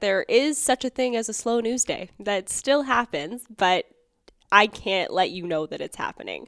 there is such a thing as a slow news day. That still happens, but I can't let you know that it's happening.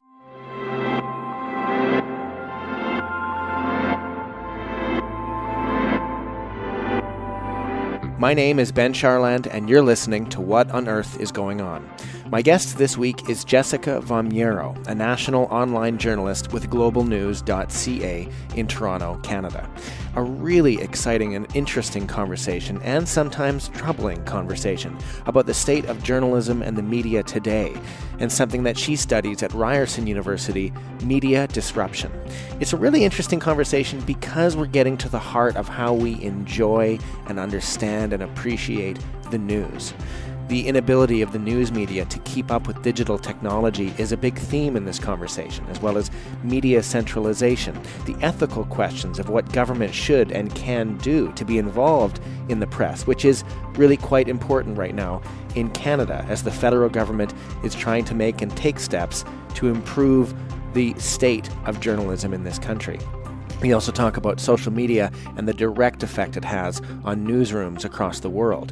My name is Ben Charland, and you're listening to What on Earth is Going On. My guest this week is Jessica Vomiero, a national online journalist with GlobalNews.ca in Toronto, Canada. A really exciting and interesting conversation, and sometimes troubling conversation, about the state of journalism and the media today, and something that she studies at Ryerson University, media disruption. It's a really interesting conversation because we're getting to the heart of how we enjoy and understand and appreciate the news. The inability of the news media to keep up with digital technology is a big theme in this conversation, as well as media centralization, the ethical questions of what government should and can do to be involved in the press, which is really quite important right now in Canada, as the federal government is trying to make and take steps to improve the state of journalism in this country. We also talk about social media and the direct effect it has on newsrooms across the world.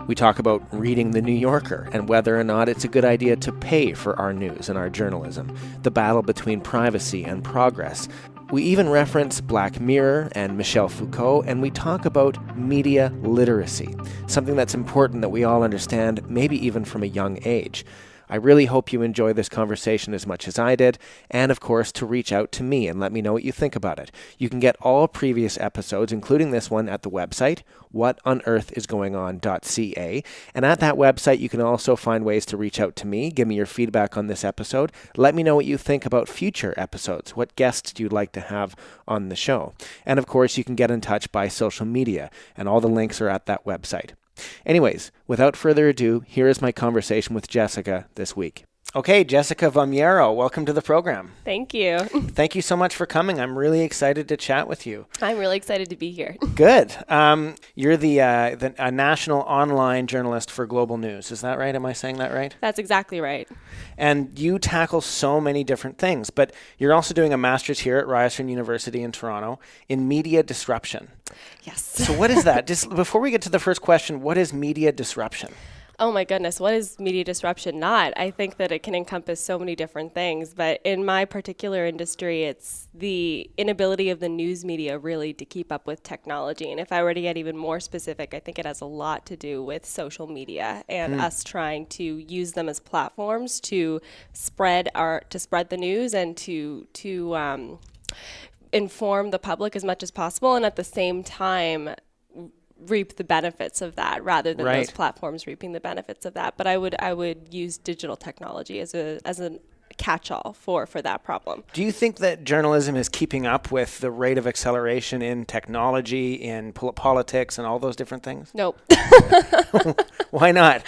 We talk about reading The New Yorker and whether or not it's a good idea to pay for our news and our journalism, the battle between privacy and progress. We even reference Black Mirror and Michel Foucault, and we talk about media literacy, something that's important that we all understand, maybe even from a young age. I really hope you enjoy this conversation as much as I did, and of course to reach out to me and let me know what you think about it. You can get all previous episodes, including this one, at the website, whatonearthisgoingon.ca, and at that website you can also find ways to reach out to me, give me your feedback on this episode, let me know what you think about future episodes, what guests you'd like to have on the show. And of course you can get in touch by social media, and all the links are at that website. Anyways, without further ado, here is my conversation with Jessica this week. Okay, Jessica Vomiero, welcome to the program. Thank you. Thank you so much for coming. I'm really excited to chat with you. I'm really excited to be here. Good. You're the national online journalist for Global News. Is that right? Am I saying that right? That's exactly right. And you tackle so many different things, but you're also doing a master's here at Ryerson University in Toronto in media disruption. Yes. So what is that? Just before we get to the first question, what is media disruption? Oh my goodness, what is media disruption not? I think that it can encompass so many different things, but in my particular industry, it's the inability of the news media really to keep up with technology. And if I were to get even more specific, I think it has a lot to do with social media and us trying to use them as platforms to spread the news and to inform the public as much as possible, and at the same time reap the benefits of that rather than those platforms reaping the benefits of that. But I would use digital technology as a catch-all for that problem. Do you think that journalism is keeping up with the rate of acceleration in technology, in politics, and all those different things? Nope. Why not?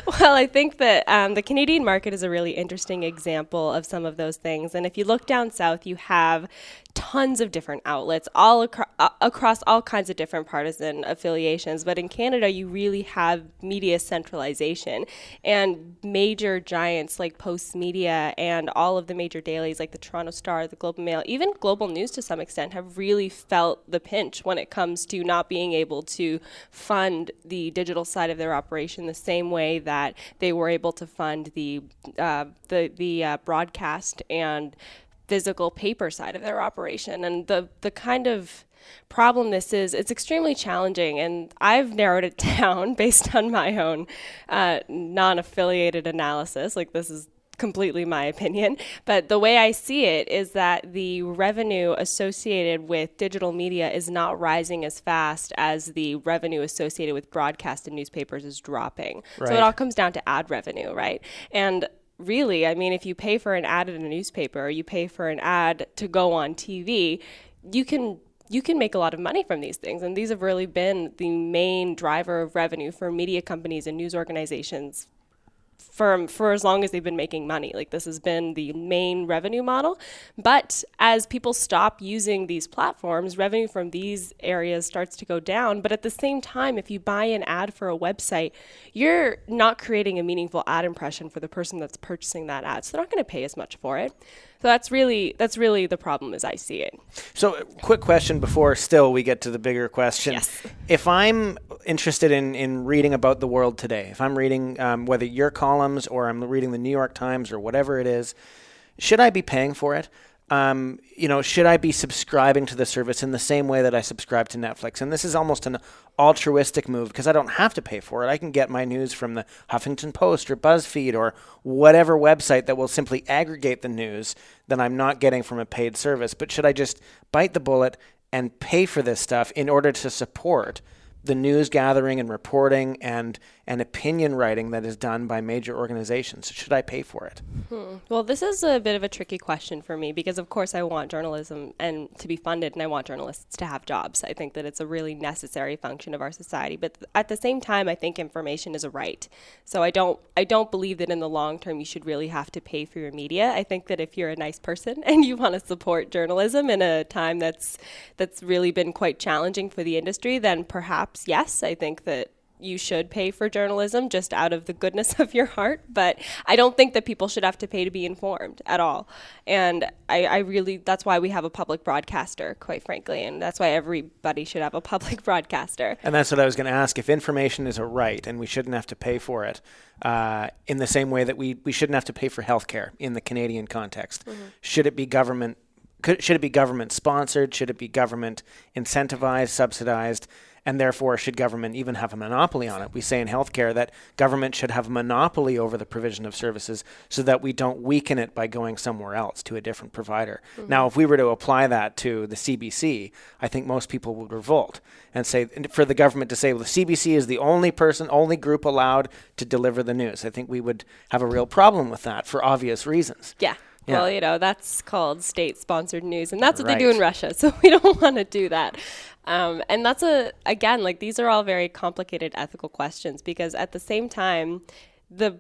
Well, I think that the Canadian market is a really interesting example of some of those things. And if you look down south, you have tons of different outlets all across all kinds of different partisan affiliations. But in Canada, you really have media centralization, and major giants like Post Media and all of the major dailies like the Toronto Star, the Globe and Mail, even Global News to some extent have really felt the pinch when it comes to not being able to fund the digital side of their operation the same way that they were able to fund the broadcast and physical paper side of their operation. And the kind of problem this is, it's extremely challenging, and I've narrowed it down based on my own non-affiliated analysis. Like, this is completely my opinion, but the way I see it is that the revenue associated with digital media is not rising as fast as the revenue associated with broadcast and newspapers is dropping. Right. So it all comes down to ad revenue, right? And really, I mean, if you pay for an ad in a newspaper or you pay for an ad to go on TV, you can make a lot of money from these things. And these have really been the main driver of revenue for media companies and news organizations for as long as they've been making money. Like, this has been the main revenue model. But as people stop using these platforms, revenue from these areas starts to go down. But at the same time, if you buy an ad for a website, you're not creating a meaningful ad impression for the person that's purchasing that ad. So they're not going to pay as much for it. So that's really the problem as I see it. So quick question before still we get to the bigger question. Yes. If I'm interested in reading about the world today, if I'm reading whether your columns or I'm reading the New York Times or whatever it is, should I be paying for it? Should I be subscribing to the service in the same way that I subscribe to Netflix? And this is almost an altruistic move because I don't have to pay for it. I can get my news from the Huffington Post or BuzzFeed or whatever website that will simply aggregate the news that I'm not getting from a paid service. But should I just bite the bullet and pay for this stuff in order to support the news gathering and reporting and opinion writing that is done by major organizations? Should I pay for it? Well, this is a bit of a tricky question for me because, of course, I want journalism and to be funded, and I want journalists to have jobs. I think that it's a really necessary function of our society. But at the same time, I think information is a right. So I don't believe that in the long term you should really have to pay for your media. I think that if you're a nice person and you want to support journalism in a time that's really been quite challenging for the industry, then perhaps, yes, I think that you should pay for journalism just out of the goodness of your heart. But I don't think that people should have to pay to be informed at all. And I really, that's why we have a public broadcaster, quite frankly. And that's why everybody should have a public broadcaster. And that's what I was going to ask. If information is a right and we shouldn't have to pay for it, in the same way that we shouldn't have to pay for healthcare in the Canadian context, should it be government? Should it be government sponsored? Should it be government incentivized, subsidized? And therefore, should government even have a monopoly on it? We say in healthcare that government should have a monopoly over the provision of services so that we don't weaken it by going somewhere else to a different provider. Now, if we were to apply that to the CBC, I think most people would revolt and say, for the government to say, well, the CBC is the only group allowed to deliver the news. I think we would have a real problem with that for obvious reasons. Yeah. Yeah. Well, that's called state-sponsored news, and that's what Right. they do in Russia, so we don't want to do that. And that's these are all very complicated ethical questions because at the same time, the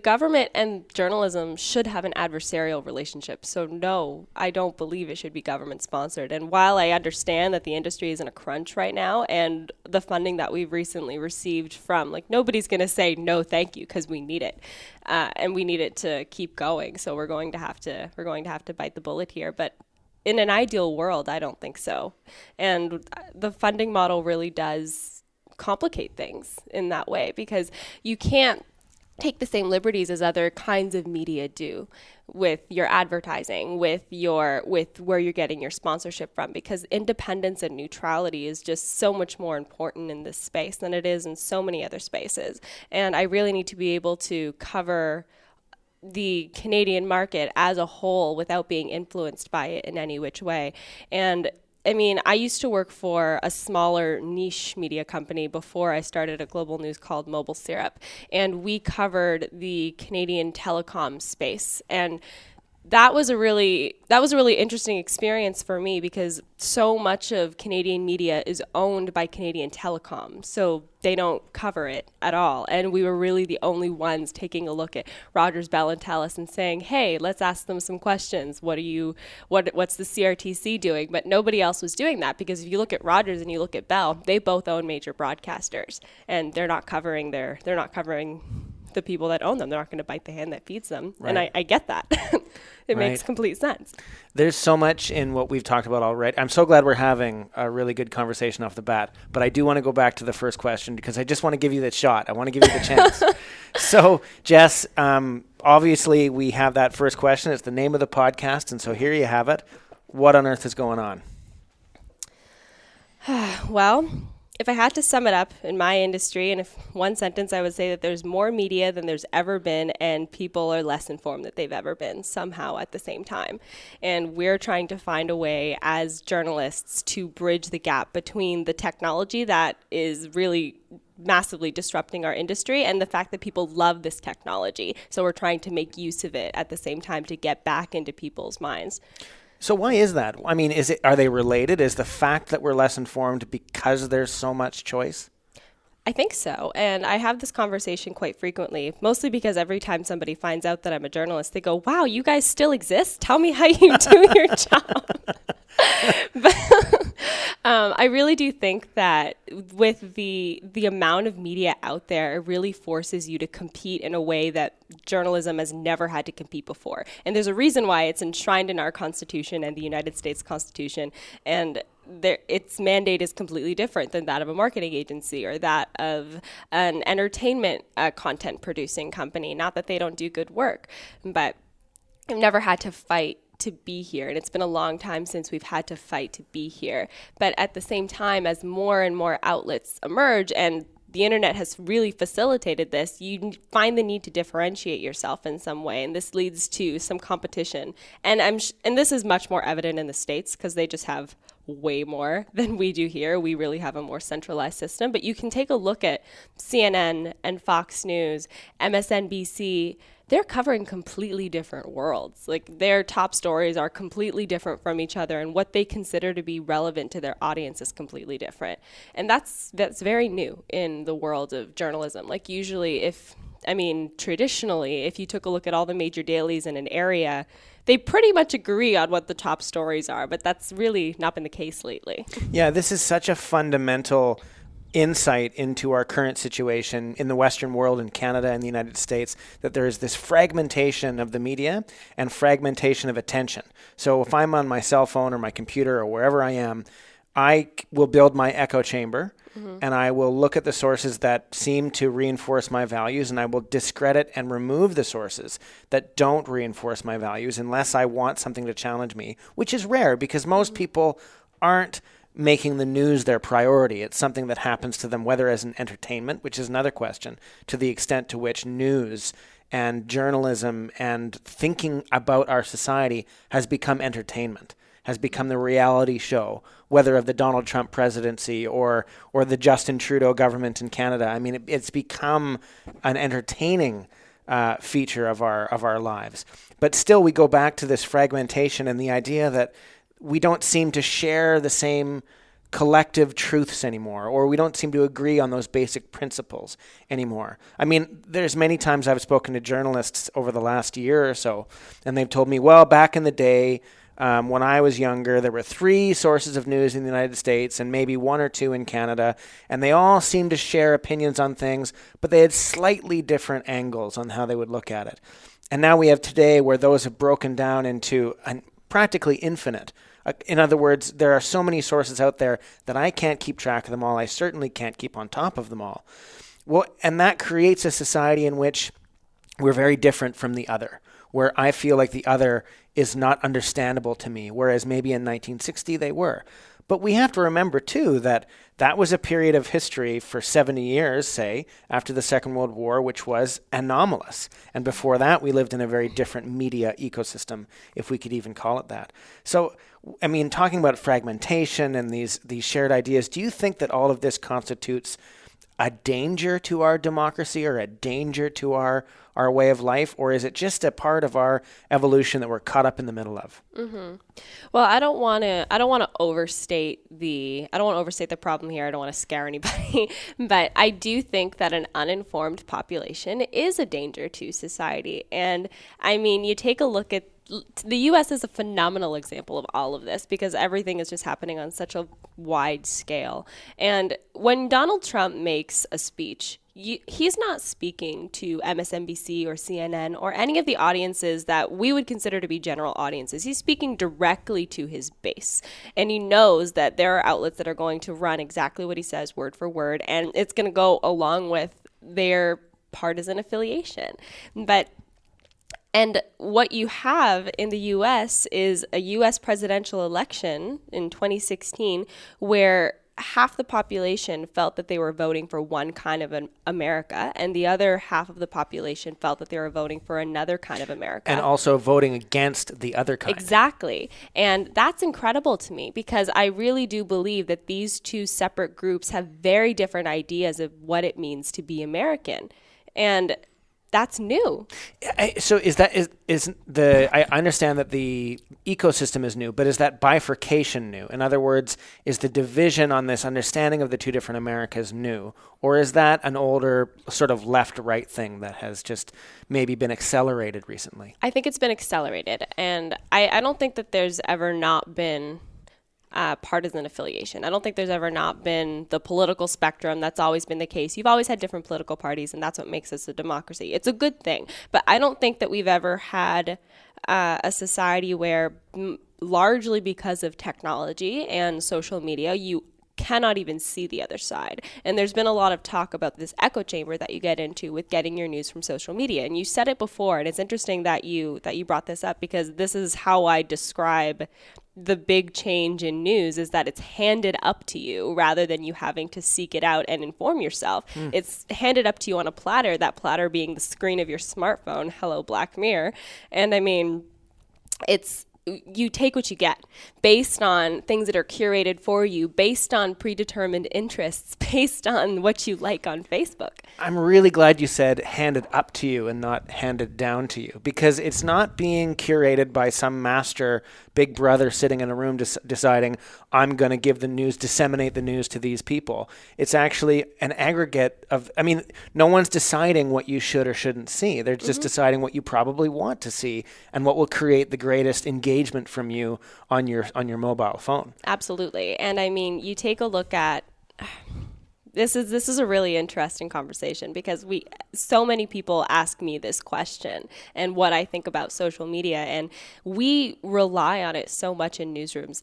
government and journalism should have an adversarial relationship. So no, I don't believe it should be government sponsored. And while I understand that the industry is in a crunch right now and the funding that we've recently received from, nobody's going to say no thank you because we need it. And we need it to keep going. So we're going to have to bite the bullet here. But in an ideal world, I don't think so. And the funding model really does complicate things in that way because you can't take the same liberties as other kinds of media do with your advertising, with where you're getting your sponsorship from, because independence and neutrality is just so much more important in this space than it is in so many other spaces. And I really need to be able to cover the Canadian market as a whole without being influenced by it in any which way. And I mean, I used to work for a smaller niche media company before I started at Global News called MobileSyrup, and we covered the Canadian telecom space. And that was a really interesting experience for me because so much of Canadian media is owned by Canadian Telecom, so they don't cover it at all. And we were really the only ones taking a look at Rogers, Bell, and Telus and saying, "Hey, let's ask them some questions. What's the CRTC doing?" But nobody else was doing that because if you look at Rogers and you look at Bell, they both own major broadcasters, and they're not covering the people that own them. They're not going to bite the hand that feeds them. Right. And I get that. It Right. makes complete sense. There's so much in what we've talked about already. I'm so glad we're having a really good conversation off the bat. But I do want to go back to the first question because I just want to give you the shot. I want to give you the chance. So, Jess, obviously we have that first question. It's the name of the podcast. And so here you have it. What on earth is going on? Well, if I had to sum it up in my industry, and if one sentence, I would say that there's more media than there's ever been, and people are less informed than they've ever been somehow at the same time. And we're trying to find a way as journalists to bridge the gap between the technology that is really massively disrupting our industry and the fact that people love this technology. So we're trying to make use of it at the same time to get back into people's minds. So why is that? I mean, are they related? Is the fact that we're less informed because there's so much choice? I think so. And I have this conversation quite frequently, mostly because every time somebody finds out that I'm a journalist, they go, wow, you guys still exist? Tell me how you do your job. But I really do think that with the amount of media out there, it really forces you to compete in a way that journalism has never had to compete before. And there's a reason why it's enshrined in our Constitution and the United States Constitution. And its mandate is completely different than that of a marketing agency or that of an entertainment content producing company. Not that they don't do good work, but I've never had to fight to be here. And it's been a long time since we've had to fight to be here. But at the same time, as more and more outlets emerge and the internet has really facilitated this, you find the need to differentiate yourself in some way, and this leads to some competition. And and this is much more evident in the States because they just have way more than we do here. We really have a more centralized system. But you can take a look at CNN and Fox News, MSNBC. They're covering completely different worlds. Like, their top stories are completely different from each other, and what they consider to be relevant to their audience is completely different. And that's very new in the world of journalism. Like, usually traditionally, if you took a look at all the major dailies in an area, they pretty much agree on what the top stories are, but that's really not been the case lately. Yeah, this is such a fundamental insight into our current situation in the Western world, in Canada and the United States, that there is this fragmentation of the media and fragmentation of attention. So if I'm on my cell phone or my computer or wherever I am, I will build my echo chamber, and I will look at the sources that seem to reinforce my values, and I will discredit and remove the sources that don't reinforce my values unless I want something to challenge me, which is rare because most people aren't making the news their priority. It's something that happens to them, whether as an entertainment, which is another question, to the extent to which news and journalism and thinking about our society has become entertainment, has become the reality show, whether of the Donald Trump presidency or the Justin Trudeau government in Canada. I mean, it's become an entertaining feature of our lives. But still, we go back to this fragmentation and the idea that we don't seem to share the same collective truths anymore, or we don't seem to agree on those basic principles anymore. I mean, there's many times I've spoken to journalists over the last year or so, and they've told me, well, back in the day, when I was younger, there were 3 sources of news in the United States and maybe 1 or 2 in Canada, and they all seemed to share opinions on things, but they had slightly different angles on how they would look at it. And now we have today where those have broken down into practically infinite. In other words, there are so many sources out there that I can't keep track of them all. I certainly can't keep on top of them all. Well, and that creates a society in which we're very different from the other, where I feel like the other is not understandable to me, whereas maybe in 1960 they were. But we have to remember, too, that was a period of history for 70 years, say, after the Second World War, which was anomalous. And before that, we lived in a very different media ecosystem, if we could even call it that. So, I mean, talking about fragmentation and these shared ideas, do you think that all of this constitutes a danger to our democracy or a danger to our way of life, or is it just a part of our evolution that we're caught up in the middle of? Well, I don't want to overstate the problem here. I don't want to scare anybody, but I do think that an uninformed population is a danger to society. And I mean, you take a look at the U.S. is a phenomenal example of all of this because everything is just happening on such a wide scale. And when Donald Trump makes a speech, he's not speaking to MSNBC or CNN or any of the audiences that we would consider to be general audiences. He's speaking directly to his base. And he knows that there are outlets that are going to run exactly what he says word for word, and it's going to go along with their partisan affiliation. And what you have in the U.S. is a U.S. presidential election in 2016 where half the population felt that they were voting for one kind of an America, and the other half of the population felt that they were voting for another kind of America. And also voting against the other kind. Exactly. And that's incredible to me because I really do believe that these two separate groups have very different ideas of what it means to be American. And that's new. So I understand that the ecosystem is new, but is that bifurcation new? In other words, is the division on this understanding of the two different Americas new? Or is that an older sort of left-right thing that has just maybe been accelerated recently? I think it's been accelerated. And I don't think that there's ever not been partisan affiliation. I don't think there's ever not been the political spectrum. That's always been the case. You've always had different political parties, and that's what makes us a democracy. It's a good thing. But I don't think that we've ever had a society where, largely because of technology and social media, you cannot even see the other side. And there's been a lot of talk about this echo chamber that you get into with getting your news from social media. And you said it before, and it's interesting that you brought this up, because this is how I describe the big change in news, is that it's handed up to you rather than you having to seek it out and inform yourself. It's handed up to you on a platter, that platter being the screen of your smartphone. Hello, Black Mirror. And I mean, you take what you get based on things that are curated for you, based on predetermined interests, based on what you like on Facebook. I'm really glad you said handed up to you and not handed down to you, because it's not being curated by some master big brother sitting in a room deciding, I'm going to give the news, disseminate the news to these people. It's actually an aggregate of, no one's deciding what you should or shouldn't see. They're just deciding what you probably want to see and what will create the greatest engagement from you on your mobile phone. Absolutely. And I mean, you take a look at this is a really interesting conversation, because so many people ask me this question and what I think about social media, and we rely on it so much in newsrooms.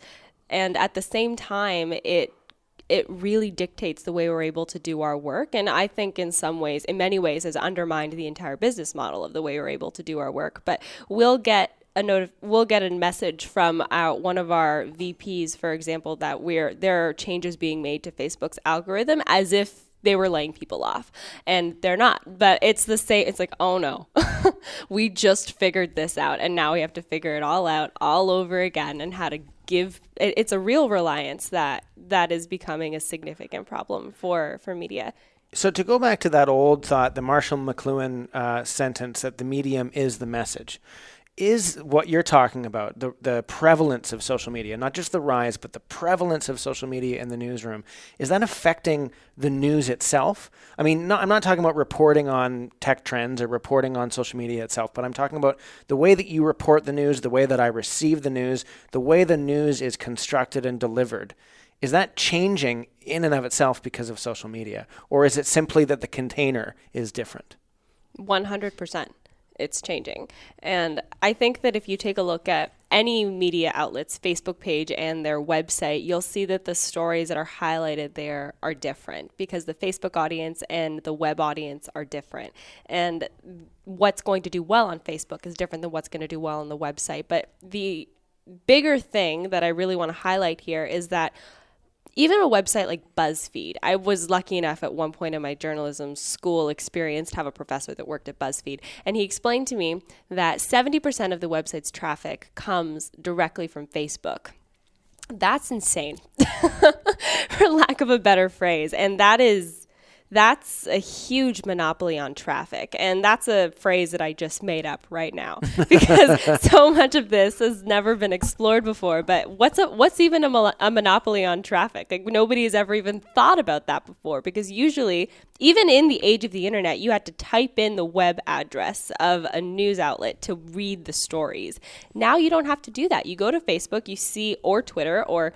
And at the same time, it really dictates the way we're able to do our work. And I think in many ways has undermined the entire business model of the way we're able to do our work. But we'll get a message from one of our VPs, for example, that there are changes being made to Facebook's algorithm as if they were laying people off, and they're not. But it's the same. It's like, oh no, we just figured this out, and now we have to figure it all out all over again, and how to give. It's a real reliance that is becoming a significant problem for media. So to go back to that old thought, the Marshall McLuhan sentence that the medium is the message. Is what you're talking about, the prevalence of social media, not just the rise, but the prevalence of social media in the newsroom, is that affecting the news itself? I'm not talking about reporting on tech trends or reporting on social media itself, but I'm talking about the way that you report the news, the way that I receive the news, the way the news is constructed and delivered. Is that changing in and of itself because of social media? Or is it simply that the container is different? 100%. It's changing. And I think that if you take a look at any media outlet's Facebook page and their website, you'll see that the stories that are highlighted there are different, because the Facebook audience and the web audience are different. And what's going to do well on Facebook is different than what's going to do well on the website. But the bigger thing that I really want to highlight here is that even a website like BuzzFeed, I was lucky enough at one point in my journalism school experience to have a professor that worked at BuzzFeed. And he explained to me that 70% of the website's traffic comes directly from Facebook. That's insane, for lack of a better phrase. And that's a huge monopoly on traffic. And that's a phrase that I just made up right now, because so much of this has never been explored before. But what's even a monopoly on traffic? Like, nobody has ever even thought about that before, because usually, even in the age of the internet, you had to type in the web address of a news outlet to read the stories. Now you don't have to do that. You go to Facebook, you see, or Twitter, or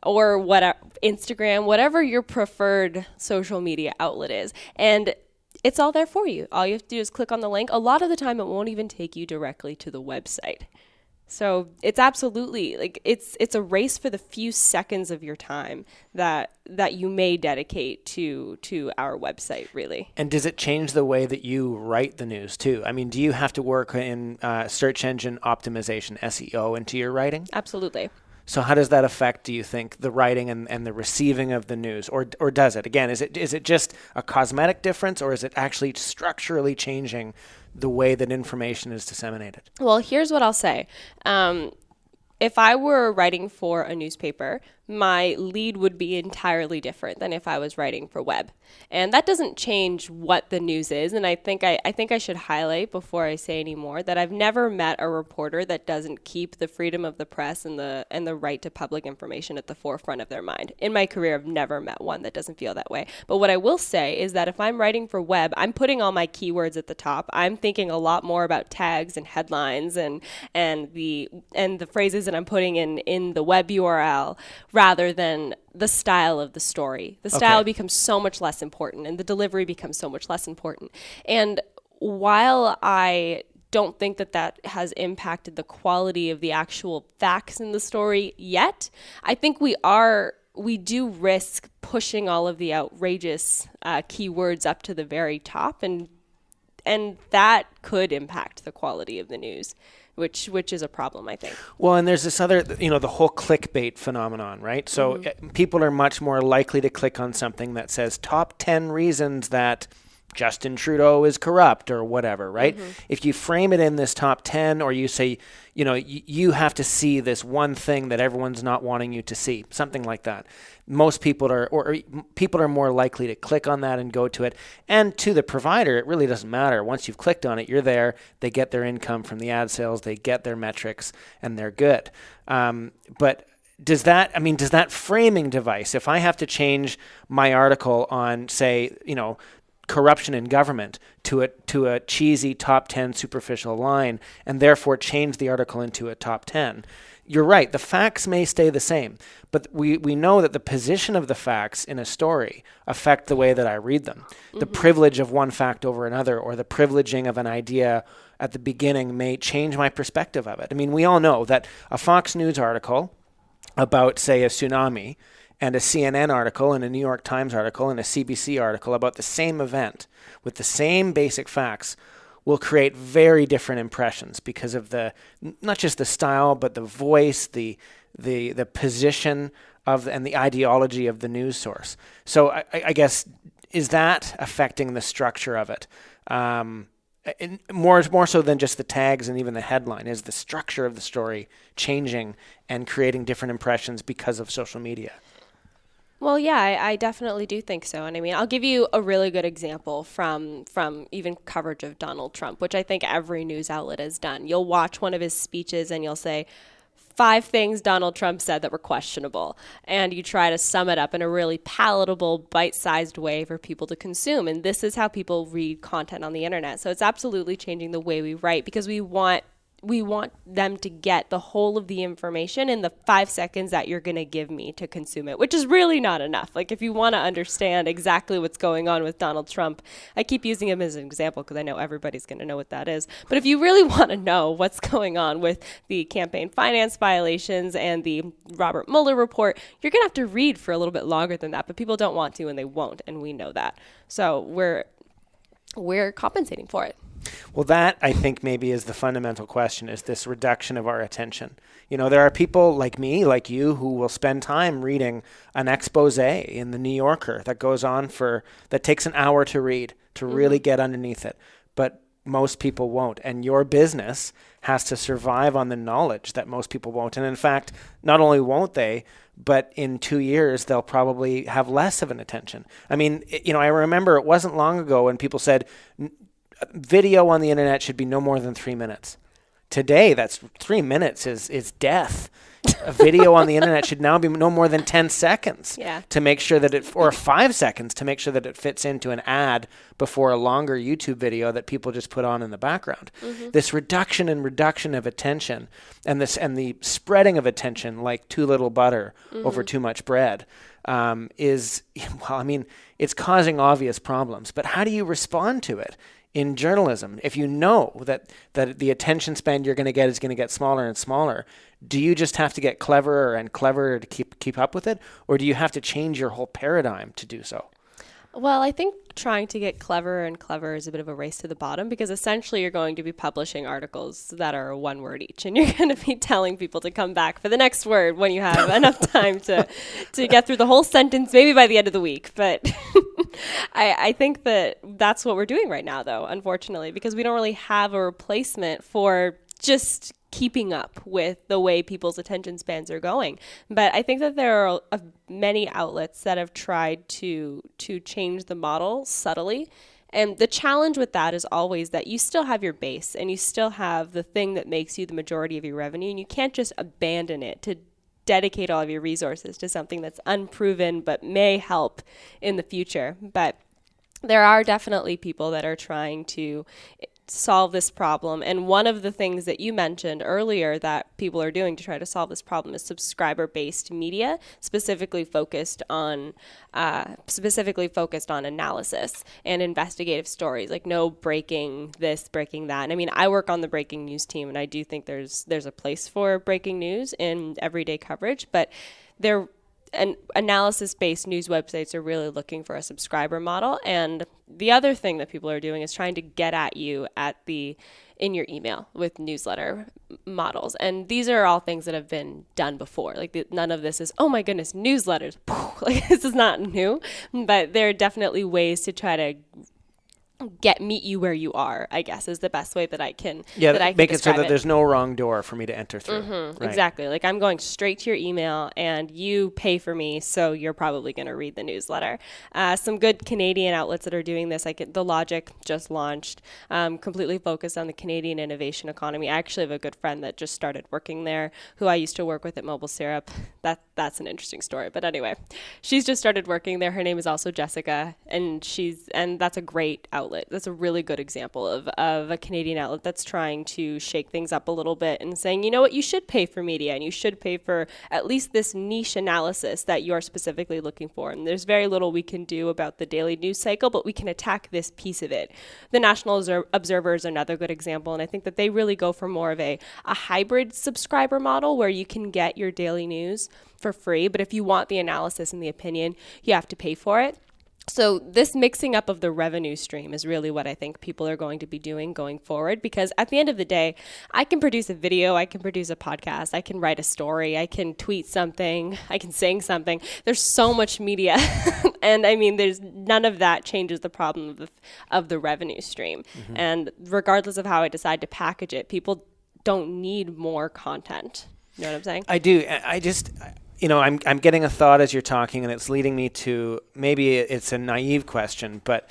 whatever, Instagram, whatever your preferred social media outlet is. And it's all there for you. All you have to do is click on the link. A lot of the time, it won't even take you directly to the website. So it's absolutely, like, it's a race for the few seconds of your time that you may dedicate to our website, really. And does it change the way that you write the news too? Do you have to work in search engine optimization, SEO, into your writing? Absolutely. So how does that affect, do you think, the writing and the receiving of the news? Or does it? Again, is it just a cosmetic difference, or is it actually structurally changing the way that information is disseminated? Well, here's what I'll say. If I were writing for a newspaper, my lead would be entirely different than if I was writing for web. And that doesn't change what the news is. And I think I should highlight before I say any more that I've never met a reporter that doesn't keep the freedom of the press and the right to public information at the forefront of their mind. In my career, I've never met one that doesn't feel that way. But what I will say is that if I'm writing for web, I'm putting all my keywords at the top. I'm thinking a lot more about tags and headlines and the phrases that I'm putting in the web URL rather than the style of the story. The style becomes so much less important and the delivery becomes so much less important. And while I don't think that has impacted the quality of the actual facts in the story yet, I think we do risk pushing all of the outrageous keywords up to the very top, and that could impact the quality of the news, which is a problem, I think. Well, and there's this other, the whole clickbait phenomenon, right? So people are much more likely to click on something that says top 10 reasons that Justin Trudeau is corrupt or whatever, right? If you frame it in this top 10, or you say, you have to see this one thing that everyone's not wanting you to see, something like that. Most people are more likely to click on that and go to it. And to the provider, it really doesn't matter. Once you've clicked on it, you're there. They get their income from the ad sales. They get their metrics, and they're good. But does that framing device, if I have to change my article on, say, corruption in government to a cheesy top 10 superficial line, and therefore change the article into a top 10, you're right, the facts may stay the same, but we know that the position of the facts in a story affect the way that I read them. The privilege of one fact over another, or the privileging of an idea at the beginning, may change my perspective of it. I mean, we all know that a Fox News article about, say, a tsunami, and a CNN article and a New York Times article and a CBC article about the same event with the same basic facts will create very different impressions because of not just the style, but the voice, the position and the ideology of the news source. So I guess, is that affecting the structure of it? More so than just the tags and even the headline, is the structure of the story changing and creating different impressions because of social media? Well, yeah, I definitely do think so. And I mean, I'll give you a really good example from even coverage of Donald Trump, which I think every news outlet has done. You'll watch one of his speeches and you'll say 5 things Donald Trump said that were questionable. And you try to sum it up in a really palatable, bite-sized way for people to consume. And this is how people read content on the internet. So it's absolutely changing the way we write, because we want them to get the whole of the information in the 5 seconds that you're going to give me to consume it, which is really not enough. Like, if you want to understand exactly what's going on with Donald Trump, I keep using him as an example because I know everybody's going to know what that is. But if you really want to know what's going on with the campaign finance violations and the Robert Mueller report, you're going to have to read for a little bit longer than that. But people don't want to, and they won't, and we know that. So we're compensating for it. Well, that, I think, maybe is the fundamental question, is this reduction of our attention. There are people like me, like you, who will spend time reading an expose in the New Yorker that takes an hour to read, to really get underneath it. But most people won't. And your business has to survive on the knowledge that most people won't. And in fact, not only won't they, but in 2 years, they'll probably have less of an attention. I mean, I remember it wasn't long ago when people said, video on the internet should be no more than 3 minutes. Today, that's 3 minutes is death. A video on the internet should now be no more than 10 seconds to make sure that or 5 seconds to make sure that it fits into an ad before a longer YouTube video that people just put on in the background. This reduction of attention and the spreading of attention like too little butter over too much bread is, it's causing obvious problems. But how do you respond to it? In journalism, if you know that the attention span you're going to get is going to get smaller and smaller, do you just have to get cleverer and cleverer to keep up with it? Or do you have to change your whole paradigm to do so? Well, I think trying to get cleverer and cleverer is a bit of a race to the bottom, because essentially you're going to be publishing articles that are 1 word each, and you're going to be telling people to come back for the next word when you have enough time to get through the whole sentence, maybe by the end of the week. But I think that's what we're doing right now, though, unfortunately, because we don't really have a replacement for just keeping up with the way people's attention spans are going. But I think that there are many outlets that have tried to change the model subtly. And the challenge with that is always that you still have your base and you still have the thing that makes you the majority of your revenue, and you can't just abandon it to dedicate all of your resources to something that's unproven but may help in the future. But there are definitely people that are trying to solve this problem. And one of the things that you mentioned earlier that people are doing to try to solve this problem is subscriber-based media, specifically focused on analysis and investigative stories, like no breaking this, breaking that. And I mean, I work on the breaking news team, and I do think there's a place for breaking news in everyday coverage, but analysis-based news websites are really looking for a subscriber model. And the other thing that people are doing is trying to get at you in your email with newsletter models. And these are all things that have been done before. Like none of this is, oh my goodness, newsletters. Like this is not new, but there are definitely ways to try to meet you where you are, I guess, is the best way that I can make it so that there's no wrong door for me to enter through. Right. Exactly. Like I'm going straight to your email and you pay for me, so you're probably going to read the newsletter. Some good Canadian outlets that are doing this, The Logic just launched, completely focused on the Canadian innovation economy. I actually have a good friend that just started working there who I used to work with at MobileSyrup. That's an interesting story. But anyway, she's just started working there. Her name is also Jessica, and that's a great outlet. That's a really good example of a Canadian outlet that's trying to shake things up a little bit and saying, you know what, you should pay for media and you should pay for at least this niche analysis that you're specifically looking for. And there's very little we can do about the daily news cycle, but we can attack this piece of it. The National Observer is another good example, and I think that they really go for more of a hybrid subscriber model where you can get your daily news for free, but if you want the analysis and the opinion, you have to pay for it. So this mixing up of the revenue stream is really what I think people are going to be doing going forward, because at the end of the day, I can produce a video, I can produce a podcast, I can write a story, I can tweet something, I can sing something. There's so much media. And I mean, there's none of that changes the problem of the revenue stream. Mm-hmm. And regardless of how I decide to package it, people don't need more content. You know what I'm saying? I do. I'm getting a thought as you're talking, and it's leading me to, maybe it's a naive question, but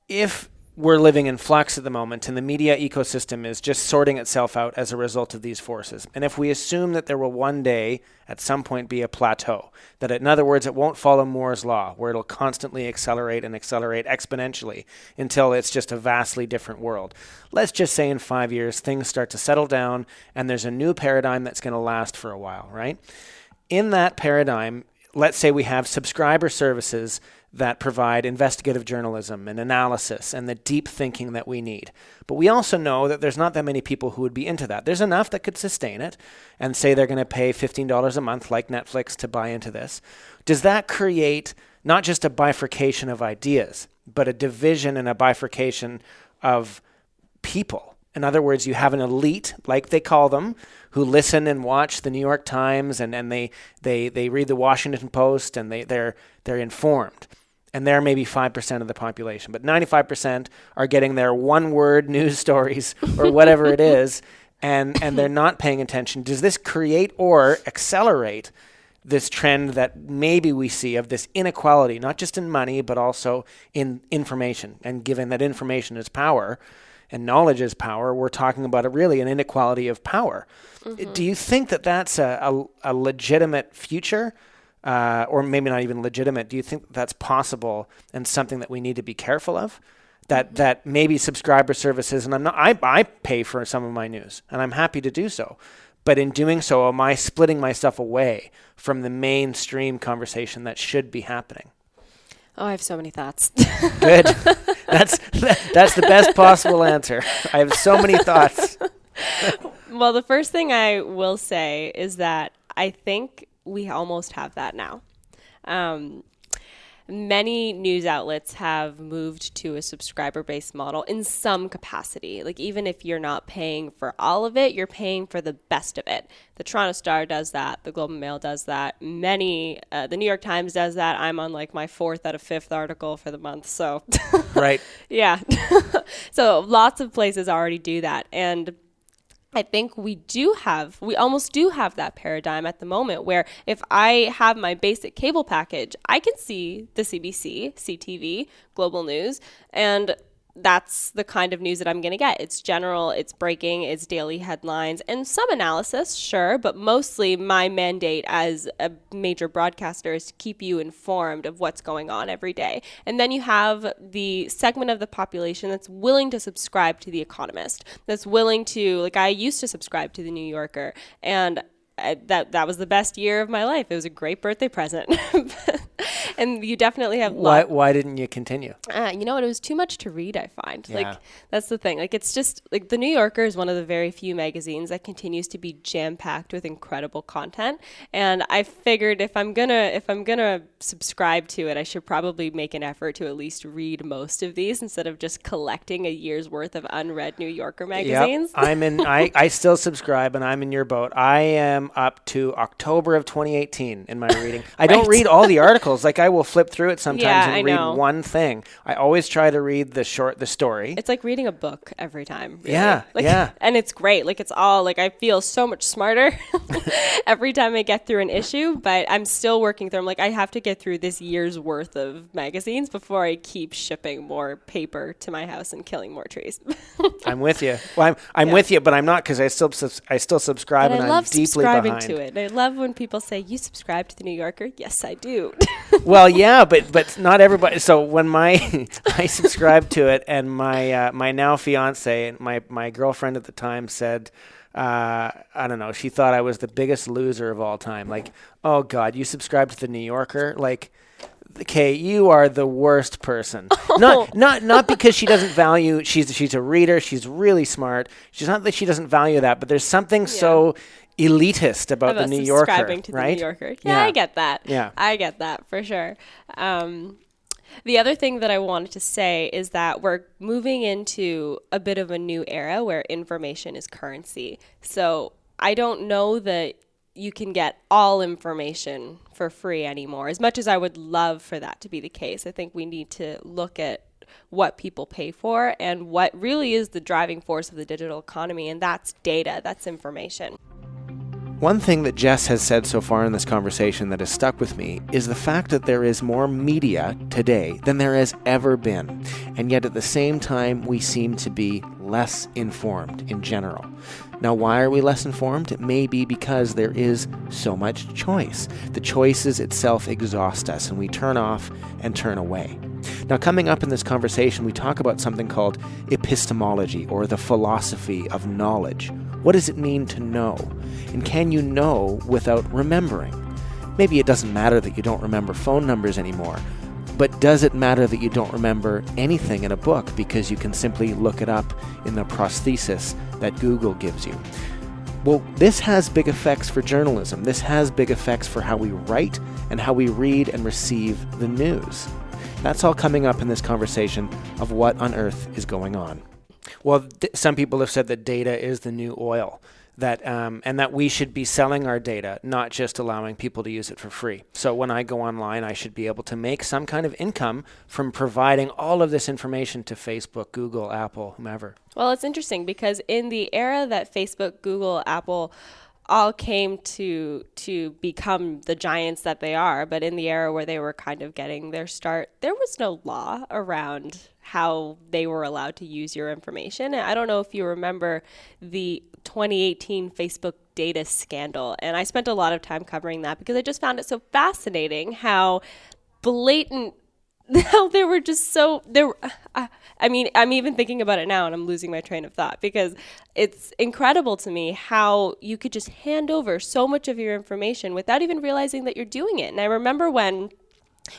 if we're living in flux at the moment and the media ecosystem is just sorting itself out as a result of these forces, and if we assume that there will one day at some point be a plateau, that in other words, it won't follow Moore's law, where it'll constantly accelerate and accelerate exponentially until it's just a vastly different world. Let's just say in 5 years, things start to settle down and there's a new paradigm that's going to last for a while, right? In that paradigm, let's say we have subscriber services that provide investigative journalism and analysis and the deep thinking that we need. But we also know that there's not that many people who would be into that. There's enough that could sustain it and say they're going to pay $15 a month like Netflix to buy into this. Does that create not just a bifurcation of ideas, but a division and a bifurcation of people? In other words, you have an elite, like they call them, who listen and watch the New York Times and they read the Washington Post and they're informed. And they're maybe 5% of the population. But 95% are getting their one-word news stories or whatever it is, and they're not paying attention. Does this create or accelerate this trend that maybe we see of this inequality, not just in money, but also in information? And given that information is power, and knowledge is power, we're talking about really an inequality of power. Mm-hmm. Do you think that that's a legitimate future, or maybe not even legitimate? Do you think that's possible and something that we need to be careful of? That maybe subscriber services, and I pay for some of my news, and I'm happy to do so. But in doing so, am I splitting myself away from the mainstream conversation that should be happening? Oh, I have so many thoughts. Good. That's the best possible answer. I have so many thoughts. Well, the first thing I will say is that I think we almost have that now. Many news outlets have moved to a subscriber-based model in some capacity. Like even if you're not paying for all of it, you're paying for the best of it. The Toronto Star does that. The Globe and Mail does that. The New York Times does that. I'm on like my 4th out of 5th article for the month. So right. Yeah. So lots of places already do that. And I think we almost do have that paradigm at the moment where if I have my basic cable package, I can see the CBC, CTV, Global News, and that's the kind of news that I'm going to get. It's general, it's breaking, it's daily headlines, and some analysis, sure, but mostly my mandate as a major broadcaster is to keep you informed of what's going on every day. And then you have the segment of the population that's willing to subscribe to The Economist, that's willing to, like I used to subscribe to The New Yorker, and that was the best year of my life. It was a great birthday present. And you definitely have Why didn't you continue? You know what? It was too much to read, I find. Yeah. Like, that's the thing. Like, it's just, like, The New Yorker is one of the very few magazines that continues to be jam-packed with incredible content. And I figured if I'm gonna subscribe to it, I should probably make an effort to at least read most of these instead of just collecting a year's worth of unread New Yorker magazines. Yep. I still subscribe, and I'm in your boat. I am up to October of 2018 in my reading. I don't read all the articles. Like, I will flip through it sometimes and read one thing. I always try to read the story. It's like reading a book every time. Really. Yeah, yeah. And it's great. Like, it's all, like, I feel so much smarter every time I get through an issue, but I'm still working through. I'm like, I have to get through this year's worth of magazines before I keep shipping more paper to my house and killing more trees. I'm with you. Well, I'm with you, but I'm not, because I still subscribe, but and I love I'm deeply subscribing behind. to it. I love when people say, you subscribe to The New Yorker? Yes, I do. Well, yeah, but not everybody. So when I subscribed to it, and my now fiance, my girlfriend at the time said, I don't know, she thought I was the biggest loser of all time. Like, oh God, you subscribe to The New Yorker? Like, okay, you are the worst person. Oh. Not because she doesn't value. She's a reader. She's really smart. She's not that she doesn't value that, but there's something so elitist about The New Yorker, subscribing to right? The New Yorker. Yeah, I get that. Yeah, I get that for sure. The other thing that I wanted to say is that we're moving into a bit of a new era where information is currency. So I don't know that you can get all information for free anymore. As much as I would love for that to be the case, I think we need to look at what people pay for and what really is the driving force of the digital economy, and that's data, that's information. One thing that Jess has said so far in this conversation that has stuck with me is the fact that there is more media today than there has ever been, and yet at the same time we seem to be less informed in general. Now, why are we less informed? It may be because there is so much choice. The choices itself exhaust us, and we turn off and turn away. Now, coming up in this conversation, we talk about something called epistemology, or the philosophy of knowledge. What does it mean to know? And can you know without remembering? Maybe it doesn't matter that you don't remember phone numbers anymore, but does it matter that you don't remember anything in a book because you can simply look it up in the prosthesis that Google gives you? Well, this has big effects for journalism. This has big effects for how we write and how we read and receive the news. That's all coming up in this conversation of what on earth is going on. Well, some people have said that data is the new oil, that and that we should be selling our data, not just allowing people to use it for free. So when I go online, I should be able to make some kind of income from providing all of this information to Facebook, Google, Apple, whomever. Well, it's interesting because in the era that Facebook, Google, Apple all came to become the giants that they are, but in the era where they were kind of getting their start, there was no law around how they were allowed to use your information. And I don't know if you remember the 2018 Facebook data scandal, and I spent a lot of time covering that because I just found it so fascinating how blatant, how they were just so, I mean, I'm even thinking about it now and I'm losing my train of thought because it's incredible to me how you could just hand over so much of your information without even realizing that you're doing it. And I remember when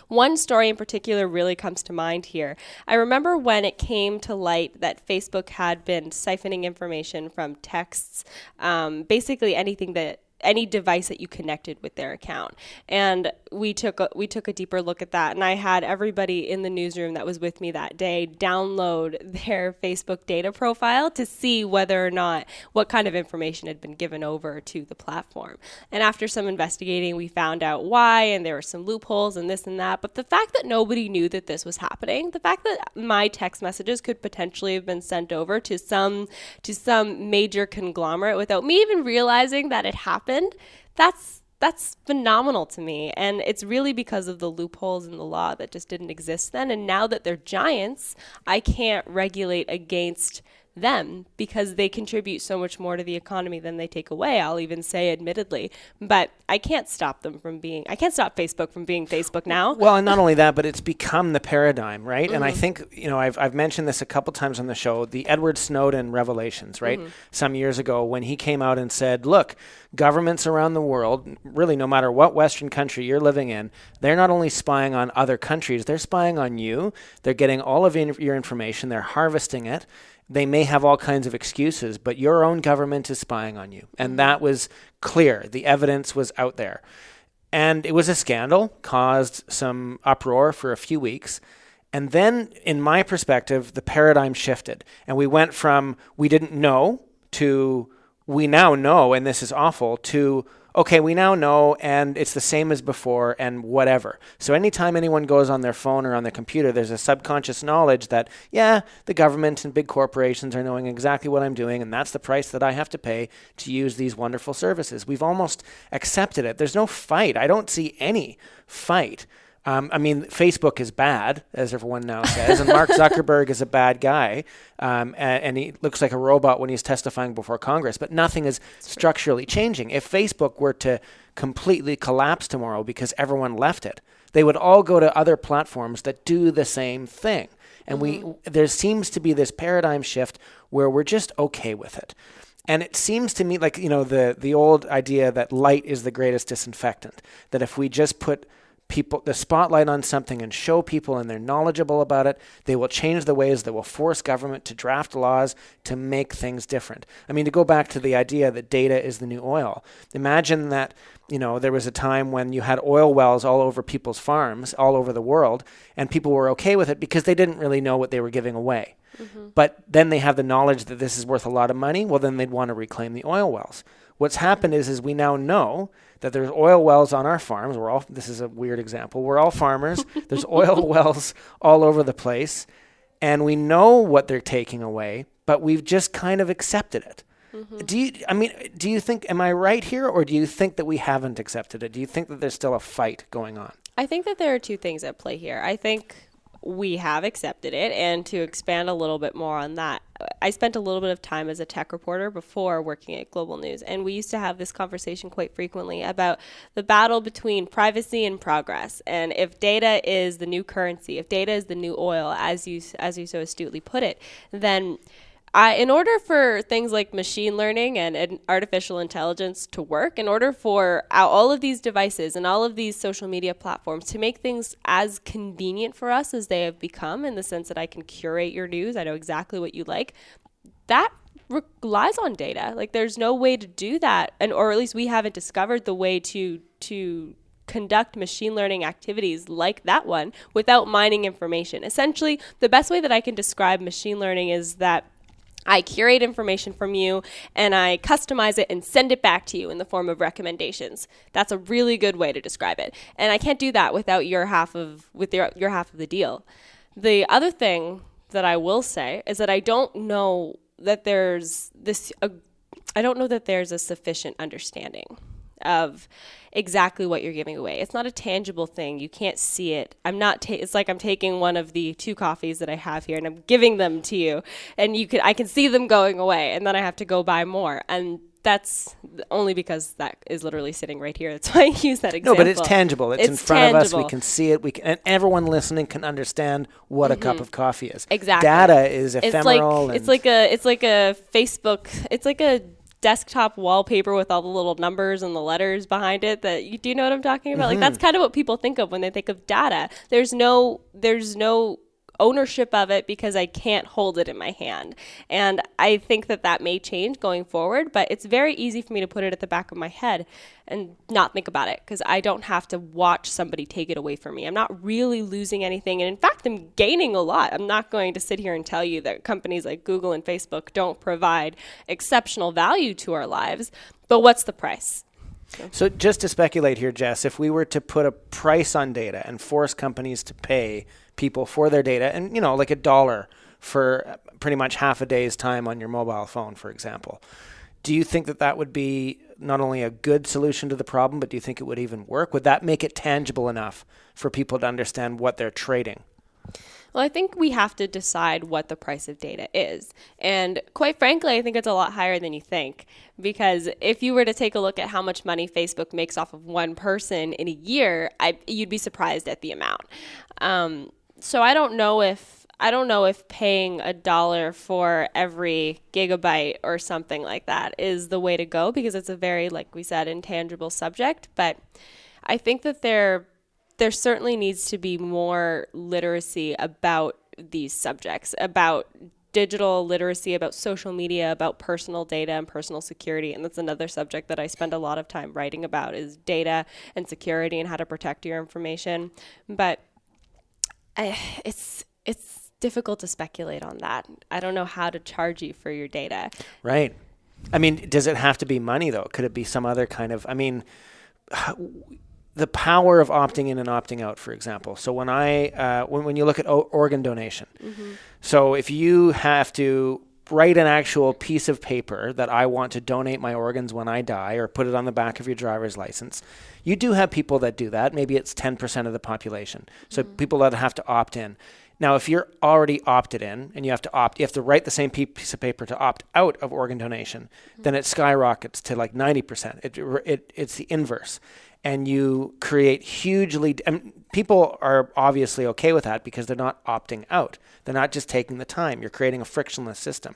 one story in particular really comes to mind here. I remember when it came to light that Facebook had been siphoning information from texts, basically anything that any device that you connected with their account. And we took a deeper look at that. And I had everybody in the newsroom that was with me that day download their Facebook data profile to see whether or not what kind of information had been given over to the platform. And after some investigating, we found out why, and there were some loopholes and this and that. But the fact that nobody knew that this was happening, the fact that my text messages could potentially have been sent over to some major conglomerate without me even realizing that it happened, that's phenomenal to me. And it's really because of the loopholes in the law that just didn't exist then. And now that they're giants, I can't regulate against them because they contribute so much more to the economy than they take away, I'll even say admittedly. But I can't stop Facebook from being Facebook now. Well, and not only that, but it's become the paradigm, right? Mm-hmm. And I think, I've mentioned this a couple times on the show, the Edward Snowden revelations, right? Mm-hmm. Some years ago when he came out and said, look, governments around the world, really no matter what Western country you're living in, they're not only spying on other countries, they're spying on you. They're getting all of your information. They're harvesting it. They may have all kinds of excuses, but your own government is spying on you. And that was clear. The evidence was out there. And it was a scandal, caused some uproar for a few weeks. And then, in my perspective, the paradigm shifted. And we went from we didn't know to we now know, and this is awful, to okay, we now know, and it's the same as before, and whatever. So anytime anyone goes on their phone or on their computer, there's a subconscious knowledge that, yeah, the government and big corporations are knowing exactly what I'm doing, and that's the price that I have to pay to use these wonderful services. We've almost accepted it. There's no fight. I don't see any fight. Facebook is bad, as everyone now says, and Mark Zuckerberg is a bad guy, and he looks like a robot when he's testifying before Congress, but nothing is structurally changing. If Facebook were to completely collapse tomorrow because everyone left it, they would all go to other platforms that do the same thing. And there seems to be this paradigm shift where we're just okay with it. And it seems to me like, the old idea that light is the greatest disinfectant, that if we just put the spotlight on something and show people and they're knowledgeable about it, they will change the ways that will force government to draft laws to make things different. I mean, to go back to the idea that data is the new oil, imagine that, there was a time when you had oil wells all over people's farms all over the world, and people were okay with it because they didn't really know what they were giving away. Mm-hmm. But then they have the knowledge that this is worth a lot of money. Well, then they'd want to reclaim the oil wells. What's happened is we now know that there's oil wells on our farms. This is a weird example. We're all farmers. There's oil wells all over the place, and we know what they're taking away, but we've just kind of accepted it. Mm-hmm. Do you think, am I right here, or do you think that we haven't accepted it? Do you think that there's still a fight going on? I think that there are two things at play here. I think we have accepted it, and to expand a little bit more on that, I spent a little bit of time as a tech reporter before working at Global News, and we used to have this conversation quite frequently about the battle between privacy and progress. And if data is the new currency, if data is the new oil, as you so astutely put it, then in order for things like machine learning and artificial intelligence to work, in order for all of these devices and all of these social media platforms to make things as convenient for us as they have become, in the sense that I can curate your news, I know exactly what you like, that relies on data. Like, there's no way to do that, or at least we haven't discovered the way to conduct machine learning activities like that one without mining information. Essentially, the best way that I can describe machine learning is that I curate information from you and I customize it and send it back to you in the form of recommendations. That's a really good way to describe it. And I can't do that without your half of the deal. The other thing that I will say is that I don't know that there's a sufficient understanding of exactly what you're giving away. It's not a tangible thing. You can't see it. It's like I'm taking one of the 2 coffees that I have here and I'm giving them to you, and I can see them going away, and then I have to go buy more. And that's only because that is literally sitting right here. That's why I use that example. No, but it's tangible. It's in front of us. We can see it. And everyone listening can understand what a cup of coffee is. Exactly. Data is ephemeral. It's like a Facebook. It's like a desktop wallpaper with all the little numbers and the letters behind it. Do you know what I'm talking about? Mm-hmm. Like, that's kind of what people think of when they think of data. There's no ownership of it because I can't hold it in my hand. And I think that may change going forward, but it's very easy for me to put it at the back of my head and not think about it because I don't have to watch somebody take it away from me. I'm not really losing anything. And in fact, I'm gaining a lot. I'm not going to sit here and tell you that companies like Google and Facebook don't provide exceptional value to our lives, but what's the price? So just to speculate here, Jess, if we were to put a price on data and force companies to pay people for their data and, like $1 for pretty much half a day's time on your mobile phone, for example, do you think that would be not only a good solution to the problem, but do you think it would even work? Would that make it tangible enough for people to understand what they're trading? Well, I think we have to decide what the price of data is. And quite frankly, I think it's a lot higher than you think. Because if you were to take a look at how much money Facebook makes off of one person in a year, you'd be surprised at the amount. So I don't know if paying $1 for every gigabyte or something like that is the way to go, because it's a very, like we said, intangible subject. But I think that there certainly needs to be more literacy about these subjects, about digital literacy, about social media, about personal data and personal security. And that's another subject that I spend a lot of time writing about, is data and security and how to protect your information. But it's difficult to speculate on that. I don't know how to charge you for your data. Right. I mean, does it have to be money, though? Could it be some other kind of, the power of opting in and opting out, for example. So when when you look at organ donation, so if you have to write an actual piece of paper that I want to donate my organs when I die, or put it on the back of your driver's license, you do have people that do that. Maybe it's 10% of the population. So people that have to opt in. Now, if you're already opted in and you have to write the same piece of paper to opt out of organ donation, then it skyrockets to like 90%. It's the inverse. And you create people are obviously okay with that because they're not opting out. They're not just taking the time. You're creating a frictionless system.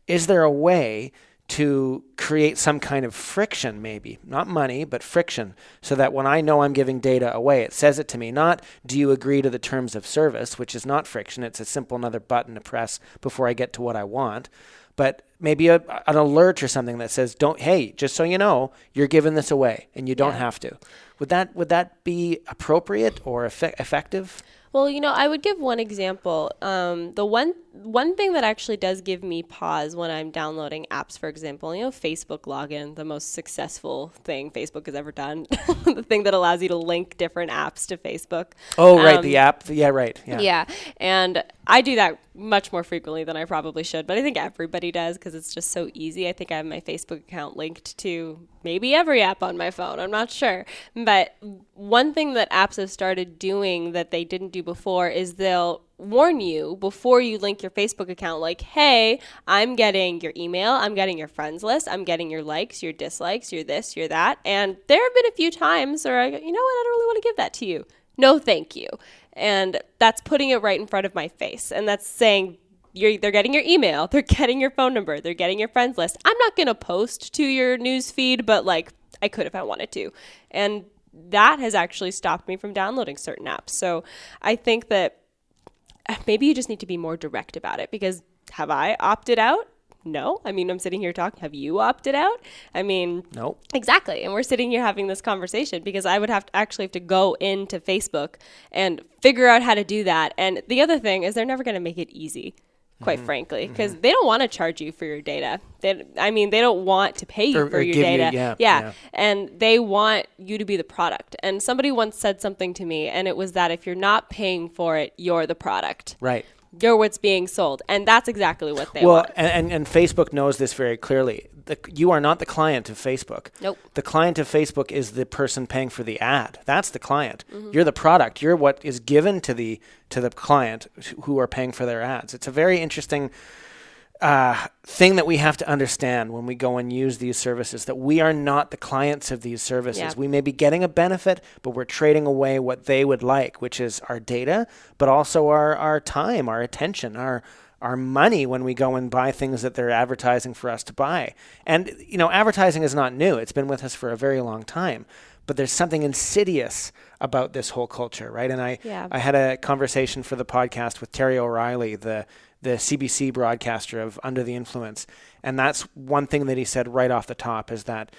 Is there a way to create some kind of friction, maybe not money, but friction, so that when I know I'm giving data away, it says it to me, not do you agree to the terms of service, which is not friction. It's a simple another button to press before I get to what I want. But maybe an alert or something that says, hey, just so you know, you're giving this away and you don't have to. Would that be appropriate or effective? Well, I would give one example. The one thing that actually does give me pause when I'm downloading apps, for example, Facebook login, the most successful thing Facebook has ever done, the thing that allows you to link different apps to Facebook. Oh, right, the app. Yeah, right. Yeah, and I do that much more frequently than I probably should, but I think everybody does because it's just so easy. I think I have my Facebook account linked to maybe every app on my phone. I'm not sure. But one thing that apps have started doing that they didn't do before is they'll warn you before you link your Facebook account, like, hey, I'm getting your email, I'm getting your friends list, I'm getting your likes, your dislikes, your this, your that. And there have been a few times where I go, you know what, I don't really want to give that to you. No, thank you. And that's putting it right in front of my face. And that's saying, they're getting your email, they're getting your phone number, they're getting your friends list. I'm not going to post to your news feed, but I could if I wanted to. And that has actually stopped me from downloading certain apps. So I think that maybe you just need to be more direct about it, because have I opted out? No. I'm sitting here talking. Have you opted out? No. Exactly. And we're sitting here having this conversation because I would have to go into Facebook and figure out how to do that. And the other thing is they're never going to make it easy, quite frankly, because they don't want to charge you for your data. They don't want to pay you for your data. Yeah. And they want you to be the product. And somebody once said something to me, and it was that if you're not paying for it, you're the product. Right. You're what's being sold. And that's exactly what they want. And Facebook knows this very clearly. You are not the client of Facebook. Nope. The client of Facebook is the person paying for the ad. That's the client. You're the product. You're what is given to the client who are paying for their ads. It's a very interesting thing that we have to understand when we go and use these services, that we are not the clients of these services. Yep. We may be getting a benefit, but we're trading away what they would like, which is our data, but also our time, our attention, our money when we go and buy things that they're advertising for us to buy. And, advertising is not new. It's been with us for a very long time. but there's something insidious about this whole culture, right? And I had a conversation for the podcast with Terry O'Reilly, the CBC broadcaster of Under the Influence. And that's one thing that he said right off the top, is that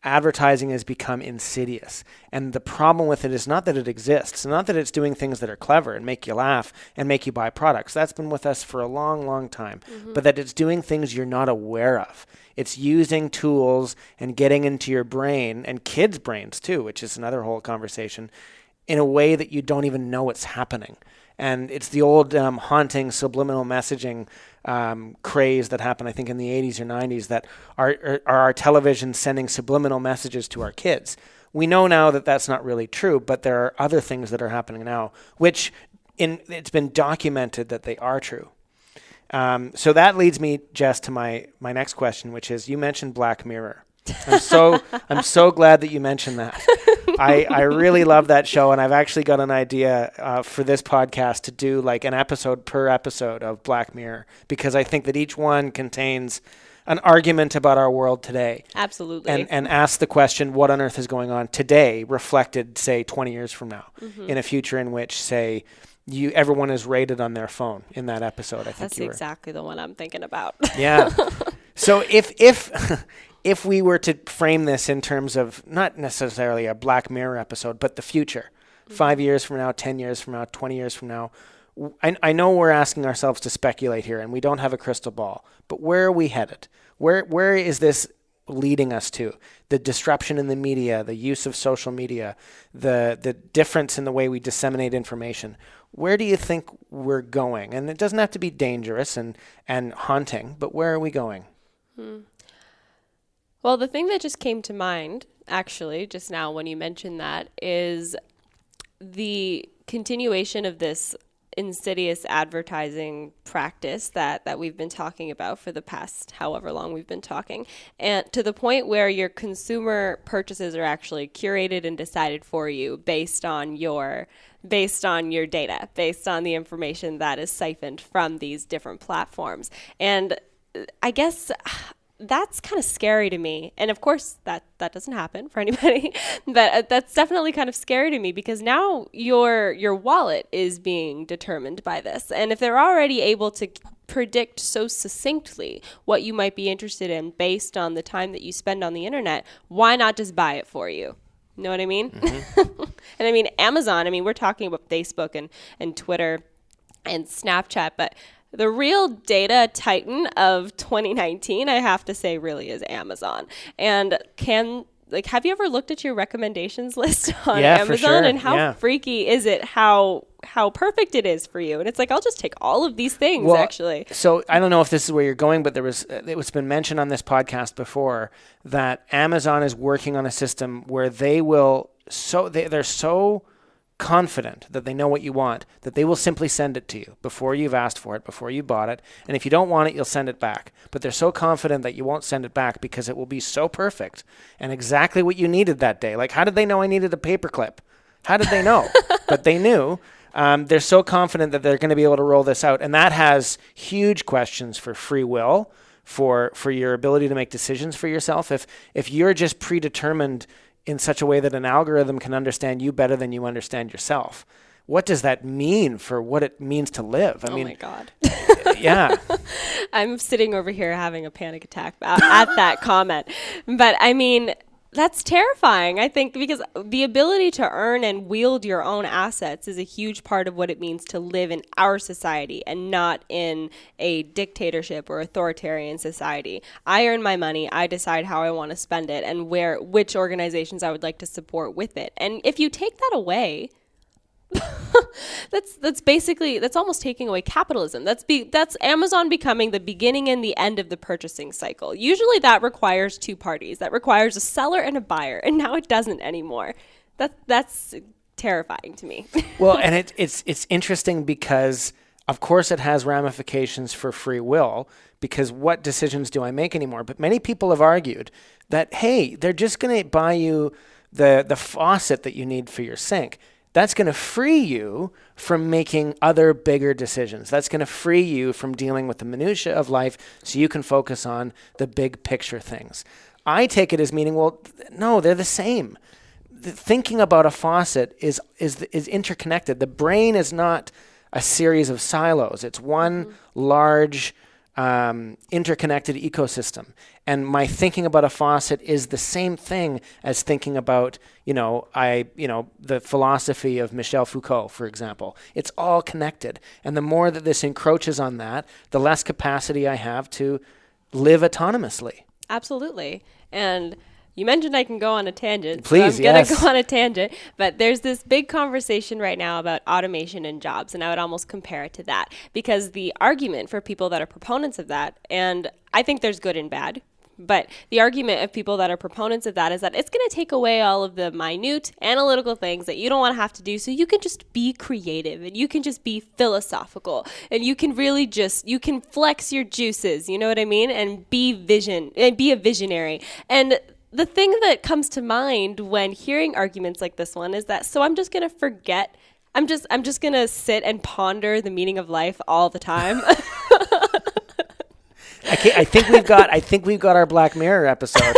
advertising has become insidious. And the problem with it is not that it exists, not that it's doing things that are clever and make you laugh and make you buy products. That's been with us for a long, long time. But that it's doing things you're not aware of. It's using tools and getting into your brain, and kids' brains too, which is another whole conversation, in a way that you don't even know it's happening. And it's the old haunting subliminal messaging craze that happened, I think, in the 80s or 90s, that are our television sending subliminal messages to our kids. We know now that that's not really true, but there are other things that are happening now, which it's been documented that they are true. So that leads me, Jess, to my next question, which is, you mentioned Black Mirror. I'm so glad that you mentioned that. I really love that show, and I've actually got an idea for this podcast to do like an episode per episode of Black Mirror, because I think that each one contains an argument about our world today. Absolutely. And ask the question, what on earth is going on today, reflected, say, 20 years from now, in a future in which, say, everyone is rated on their phone in that episode. I think that's exactly the one I'm thinking about. Yeah. So if we were to frame this in terms of not necessarily a Black Mirror episode, but the future, 5 years from now, 10 years from now, 20 years from now, I know we're asking ourselves to speculate here, and we don't have a crystal ball, but where are we headed? Where is this leading us to? The disruption in the media, the use of social media, the difference in the way we disseminate information. Where do you think we're going? And it doesn't have to be dangerous and haunting, but where are we going? Well, the thing that just came to mind, actually, just now when you mentioned that, is the continuation of this insidious advertising practice that we've been talking about for the past however long we've been talking, and to the point where your consumer purchases are actually curated and decided for you based on your data, based on the information that is siphoned from these different platforms. And I guess that's kind of scary to me. And of course, that doesn't happen for anybody, but that's definitely kind of scary to me, because now your wallet is being determined by this. And if they're already able to predict so succinctly what you might be interested in based on the time that you spend on the internet, why not just buy it for you? You know what I mean? And I mean, Amazon, we're talking about Facebook and Twitter and Snapchat, but the real data titan of 2019, I have to say, really is Amazon. And have you ever looked at your recommendations list on Amazon? For sure. And how freaky is it how perfect it is for you? And it's like, I'll just take all of these things, actually. So I don't know if this is where you're going, but it's been mentioned on this podcast before that Amazon is working on a system where they're so confident that they know what you want, that they will simply send it to you before you've asked for it, before you bought it. And if you don't want it, you'll send it back. But they're so confident that you won't send it back because it will be so perfect and exactly what you needed that day. Like, how did they know I needed a paperclip? How did they know? But they knew. They're so confident that they're going to be able to roll this out. And that has huge questions for free will, for your ability to make decisions for yourself. If you're just predetermined in such a way that an algorithm can understand you better than you understand yourself, what does that mean for what it means to live? I mean, my God. Yeah. I'm sitting over here having a panic attack at that comment. But that's terrifying, I think, because the ability to earn and wield your own assets is a huge part of what it means to live in our society and not in a dictatorship or authoritarian society. I earn my money, I decide how I want to spend it and which organizations I would like to support with it. And if you take that away, that's almost taking away capitalism. That's Amazon becoming the beginning and the end of the purchasing cycle. Usually that requires two parties. That requires a seller and a buyer, and now it doesn't anymore. That's terrifying to me. Well, and it's interesting because of course it has ramifications for free will, because what decisions do I make anymore? But many people have argued that, hey, they're just going to buy you the faucet that you need for your sink. That's going to free you from making other bigger decisions. That's going to free you from dealing with the minutia of life so you can focus on the big picture things. I take it as meaning, well, no, they're the same. thinking about a faucet is interconnected. The brain is not a series of silos. It's one large interconnected ecosystem. And my thinking about a faucet is the same thing as thinking about, the philosophy of Michel Foucault, for example. It's all connected. And the more that this encroaches on that, the less capacity I have to live autonomously. Absolutely. And you mentioned I can go on a tangent. Please, so I'm going to yes. go on a tangent. But there's this big conversation right now about automation in jobs, and I would almost compare it to that. Because the argument for people that are proponents of that, and I think there's good and bad, but the argument of people that are proponents of that is that it's going to take away all of the minute analytical things that you don't want to have to do, so you can just be creative and you can just be philosophical and you can really you can flex your juices, you know what I mean, and be a visionary. And the thing that comes to mind when hearing arguments like this one is that, so I'm just going to forget, I'm just going to sit and ponder the meaning of life all the time. I think we've got our Black Mirror episode.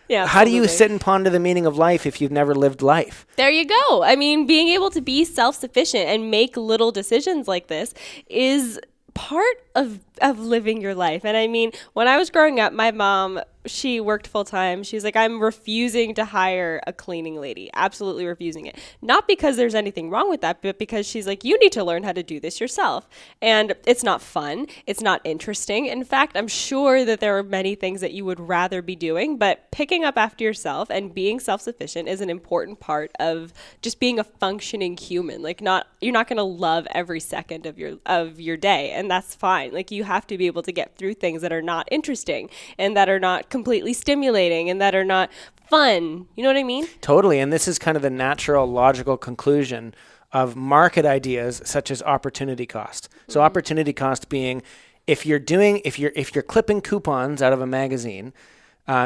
Yeah. How do you sit and ponder the meaning of life if you've never lived life? There you go. I mean, being able to be self-sufficient and make little decisions like this is part of living your life. And I mean, when I was growing up, my mom, she worked full time. She's like, I'm refusing to hire a cleaning lady. Absolutely refusing it. Not because there's anything wrong with that, but because she's like, you need to learn how to do this yourself. And it's not fun. It's not interesting. In fact, I'm sure that there are many things that you would rather be doing, but picking up after yourself and being self-sufficient is an important part of just being a functioning human. Like, you're not going to love every second of your day, and that's fine. Like, you have to be able to get through things that are not interesting and that are not completely stimulating and that are not fun. You know what I mean? Totally. And this is kind of the natural, logical conclusion of market ideas such as opportunity cost. So opportunity cost being if you're clipping coupons out of a magazine,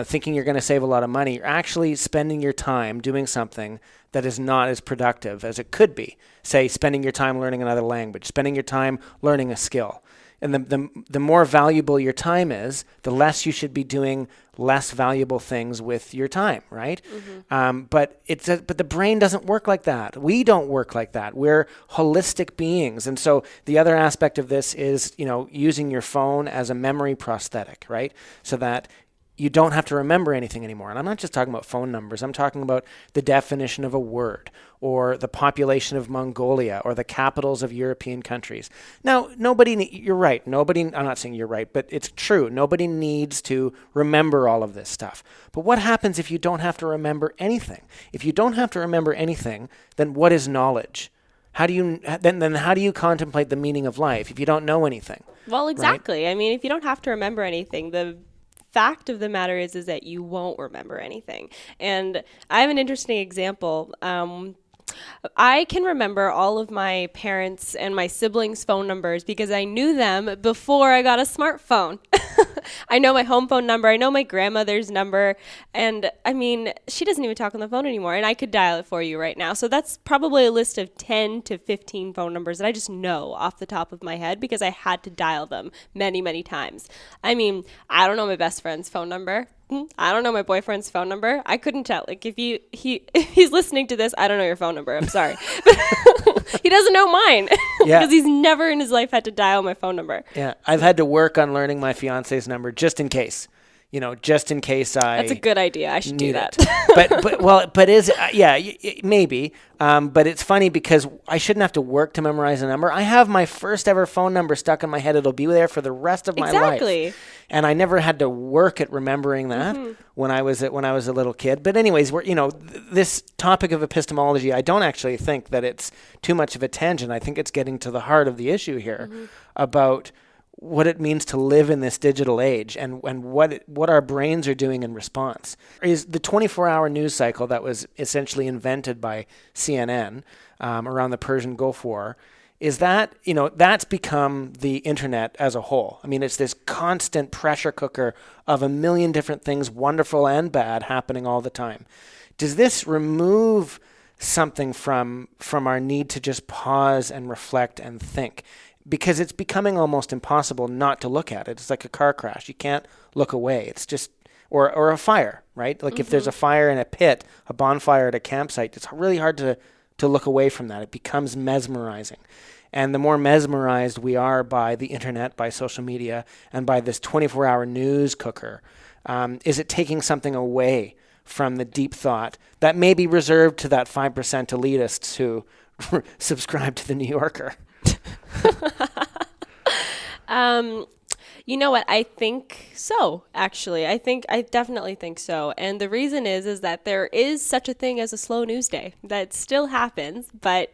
thinking you're going to save a lot of money, you're actually spending your time doing something that is not as productive as it could be. Say, spending your time learning another language, spending your time learning a skill. And the more valuable your time is, the less you should be doing less valuable things with your time, right? But the brain doesn't work like that. We don't work like that. We're holistic beings. And so the other aspect of this is, using your phone as a memory prosthetic, right? So that you don't have to remember anything anymore. And I'm not just talking about phone numbers. I'm talking about the definition of a word or the population of Mongolia or the capitals of European countries. Now, you're right. I'm not saying you're right, but it's true. Nobody needs to remember all of this stuff. But what happens if you don't have to remember anything? If you don't have to remember anything, then what is knowledge? How do you contemplate the meaning of life if you don't know anything? Well, exactly. Right? I mean, if you don't have to remember anything, the fact of the matter is that you won't remember anything. And I have an interesting example. I can remember all of my parents' and my siblings' phone numbers because I knew them before I got a smartphone. I know my home phone number. I know my grandmother's number. And I mean, she doesn't even talk on the phone anymore. And I could dial it for you right now. So that's probably a list of 10 to 15 phone numbers that I just know off the top of my head because I had to dial them many, many times. I mean, I don't know my best friend's phone number. I don't know my boyfriend's phone number. I couldn't tell. Like, if he's listening to this, I don't know your phone number. I'm sorry. He doesn't know mine because he's never in his life had to dial my phone number. Yeah, I've had to work on learning my fiance's number just in case. Just in case That's a good idea. I should do that. Maybe. But it's funny because I shouldn't have to work to memorize a number. I have my first ever phone number stuck in my head. It'll be there for the rest of my life. And I never had to work at remembering that when I was a little kid. But anyways, this topic of epistemology, I don't actually think that it's too much of a tangent. I think it's getting to the heart of the issue here about what it means to live in this digital age and what our brains are doing in response. Is the 24-hour news cycle that was essentially invented by CNN around the Persian Gulf War, is that, that's become the internet as a whole. I mean, it's this constant pressure cooker of a million different things, wonderful and bad, happening all the time. Does this remove something from our need to just pause and reflect and think? Because it's becoming almost impossible not to look at it. It's like a car crash. You can't look away. It's just or a fire, right? Like if there's a fire in a pit, a bonfire at a campsite, it's really hard to look away from that. It becomes mesmerizing. And the more mesmerized we are by the internet, by social media, and by this 24-hour news cooker, is it taking something away from the deep thought that may be reserved to that 5% elitists who subscribe to the New Yorker? You know what? I think so, actually. I definitely think so. And the reason is that there is such a thing as a slow news day. That still happens, but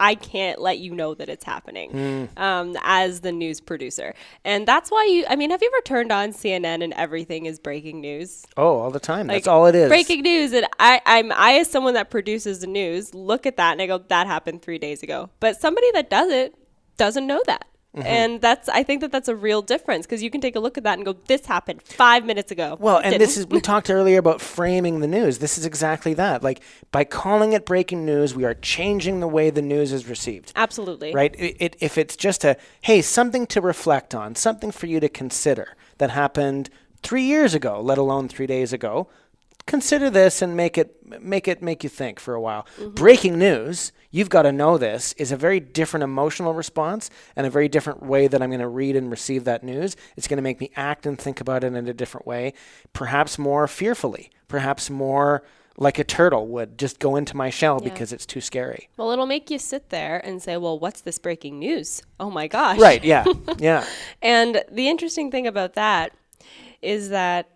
I can't let you know that it's happening as the news producer. And that's why have you ever turned on CNN and everything is breaking news? Oh, all the time. That's all it is. Breaking news. And I, as someone that produces the news, look at that and I go, that happened 3 days ago. But somebody that doesn't know that. And I think that's a real difference, because you can take a look at that and go, this happened 5 minutes ago. Well, and we talked earlier about framing the news. This is exactly that. Like, by calling it breaking news, we are changing the way the news is received. Absolutely. Right? If it's just something to reflect on, something for you to consider that happened 3 years ago, let alone 3 days ago, consider this and make you think for a while. Breaking news, you've got to know this, is a very different emotional response and a very different way that I'm going to read and receive that news. It's going to make me act and think about it in a different way, perhaps more fearfully, perhaps more like a turtle would, just go into my shell because it's too scary. Well, it'll make you sit there and say, well, what's this breaking news? Oh my gosh. Right, yeah, yeah. And the interesting thing about that is that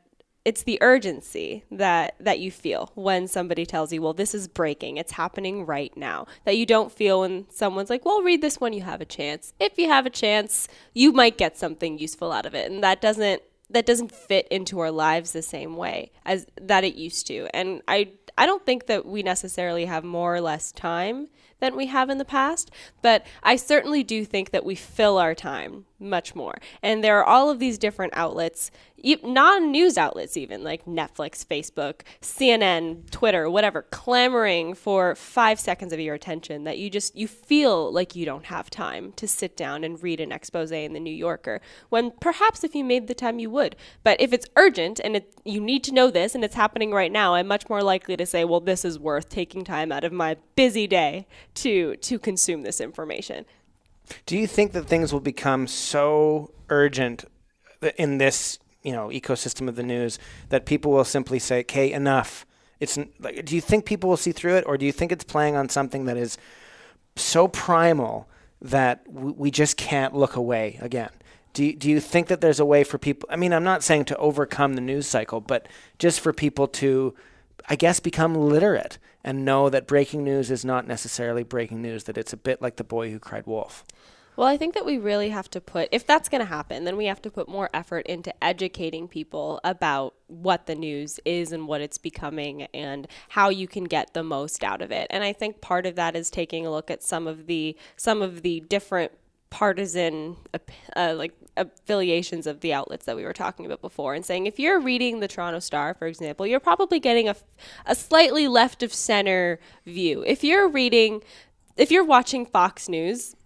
it's the urgency that you feel when somebody tells you, well, this is breaking. It's happening right now. That you don't feel when someone's like, well, read this when you have a chance. If you have a chance, you might get something useful out of it. And that doesn't fit into our lives the same way as that it used to. And I don't think that we necessarily have more or less time than we have in the past, but I certainly do think that we fill our time much more. And there are all of these different outlets, non-news outlets even, like Netflix, Facebook, CNN, Twitter, whatever, clamoring for 5 seconds of your attention, that you feel like you don't have time to sit down and read an expose in the New Yorker, when perhaps if you made the time you would. But if it's urgent and you need to know this and it's happening right now, I'm much more likely to say, well, this is worth taking time out of my busy day to consume this information. Do you think that things will become so urgent in this, ecosystem of the news that people will simply say, "Okay, enough"? Do you think people will see through it, or do you think it's playing on something that is so primal that we just can't look away again? Do you think that there's a way for people? I mean, I'm not saying to overcome the news cycle, but just for people to, I guess, become literate and know that breaking news is not necessarily breaking news, that it's a bit like the boy who cried wolf. Well, I think that we really have to if that's going to happen, then we have to put more effort into educating people about what the news is and what it's becoming and how you can get the most out of it. And I think part of that is taking a look at some of the different partisan affiliations of the outlets that we were talking about before, and saying, if you're reading the Toronto Star, for example, you're probably getting a slightly left of center view. If you're watching Fox News,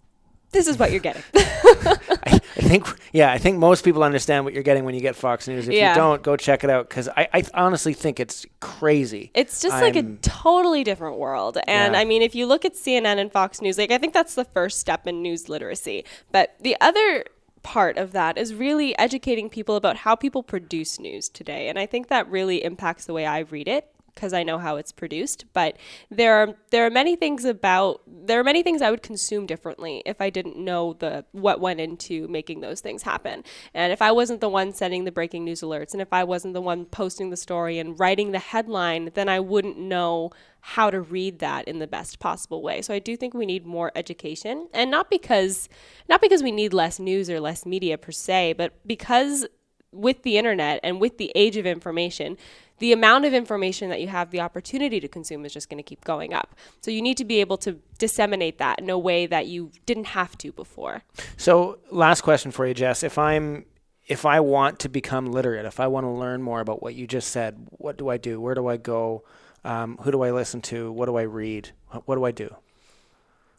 this is what you're getting. I think most people understand what you're getting when you get Fox News. If you don't, go check it out, because I honestly think it's crazy. It's just like a totally different world. And I mean, if you look at CNN and Fox News, I think that's the first step in news literacy. But the other part of that is really educating people about how people produce news today. And I think that really impacts the way I read it, because I know how it's produced. But there are many things I would consume differently if I didn't know what went into making those things happen. And if I wasn't the one sending the breaking news alerts, and if I wasn't the one posting the story and writing the headline, then I wouldn't know how to read that in the best possible way. So I do think we need more education, and not because we need less news or less media per se, but because with the internet and with the age of information, the amount of information that you have the opportunity to consume is just going to keep going up. So you need to be able to disseminate that in a way that you didn't have to before. So last question for you, Jess. If I want to become literate, if I want to learn more about what you just said, what do I do? Where do I go? Who do I listen to? What do I read? What do I do?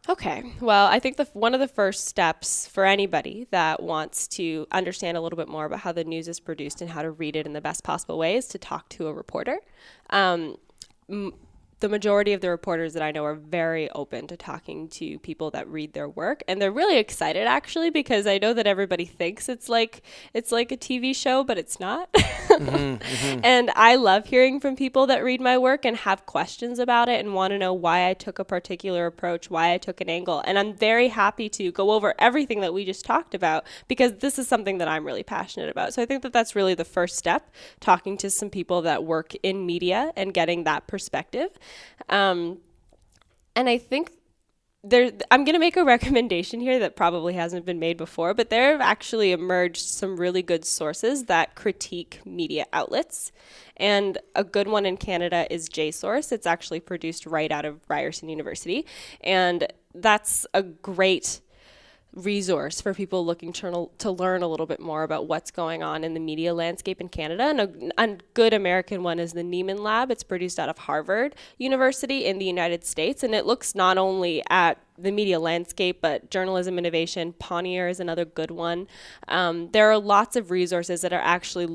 Okay. Well, I think one of the first steps for anybody that wants to understand a little bit more about how the news is produced and how to read it in the best possible way is to talk to a reporter. The majority of the reporters that I know are very open to talking to people that read their work, and they're really excited actually, because I know that everybody thinks it's like a TV show, but it's not. And I love hearing from people that read my work and have questions about it and want to know why I took a particular approach, why I took an angle. And I'm very happy to go over everything that we just talked about, because this is something that I'm really passionate about. So I think that that's really the first step, talking to some people that work in media and getting that perspective. And I think I'm going to make a recommendation here that probably hasn't been made before, but there have actually emerged some really good sources that critique media outlets. And a good one in Canada is JSource. It's actually produced right out of Ryerson University. And that's a great resource for people looking to learn a little bit more about what's going on in the media landscape in Canada. And a good American one is the Niemen Lab. It's produced out of Harvard University in the United States, and it looks not only at the media landscape, but journalism innovation. Pioneer is another good one. There are lots of resources that actually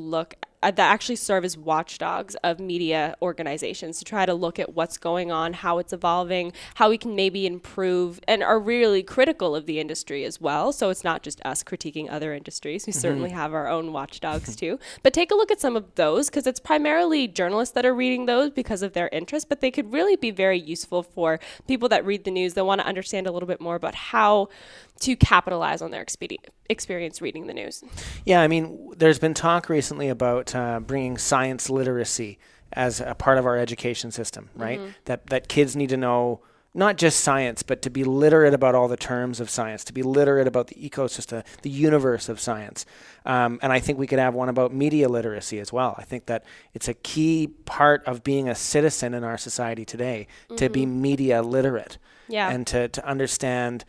serve as watchdogs of media organizations to try to look at what's going on, how it's evolving, how we can maybe improve, and are really critical of the industry as well. So it's not just us critiquing other industries. We certainly have our own watchdogs too. But take a look at some of those, because it's primarily journalists that are reading those because of their interest, but they could really be very useful for people that read the news that want to understand a little bit more about how to capitalize on their experience reading the news. Yeah, I mean, there's been talk recently about bringing science literacy as a part of our education system, right? That kids need to know not just science, but to be literate about all the terms of science, to be literate about the ecosystem, the universe of science. And I think we could have one about media literacy as well. I think that it's a key part of being a citizen in our society today, to be media literate. Yeah. And to understand,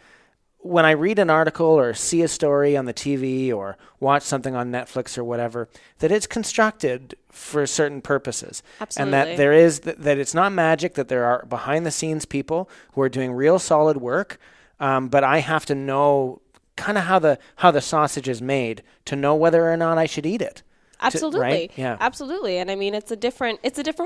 when I read an article or see a story on the TV or watch something on Netflix or whatever, that it's constructed for certain purposes. Absolutely. And that that it's not magic, that there are behind the scenes people who are doing real solid work. But I have to know kind of how the sausage is made to know whether or not I should eat it. Absolutely. Right? Yeah. Absolutely. And I mean, it's a different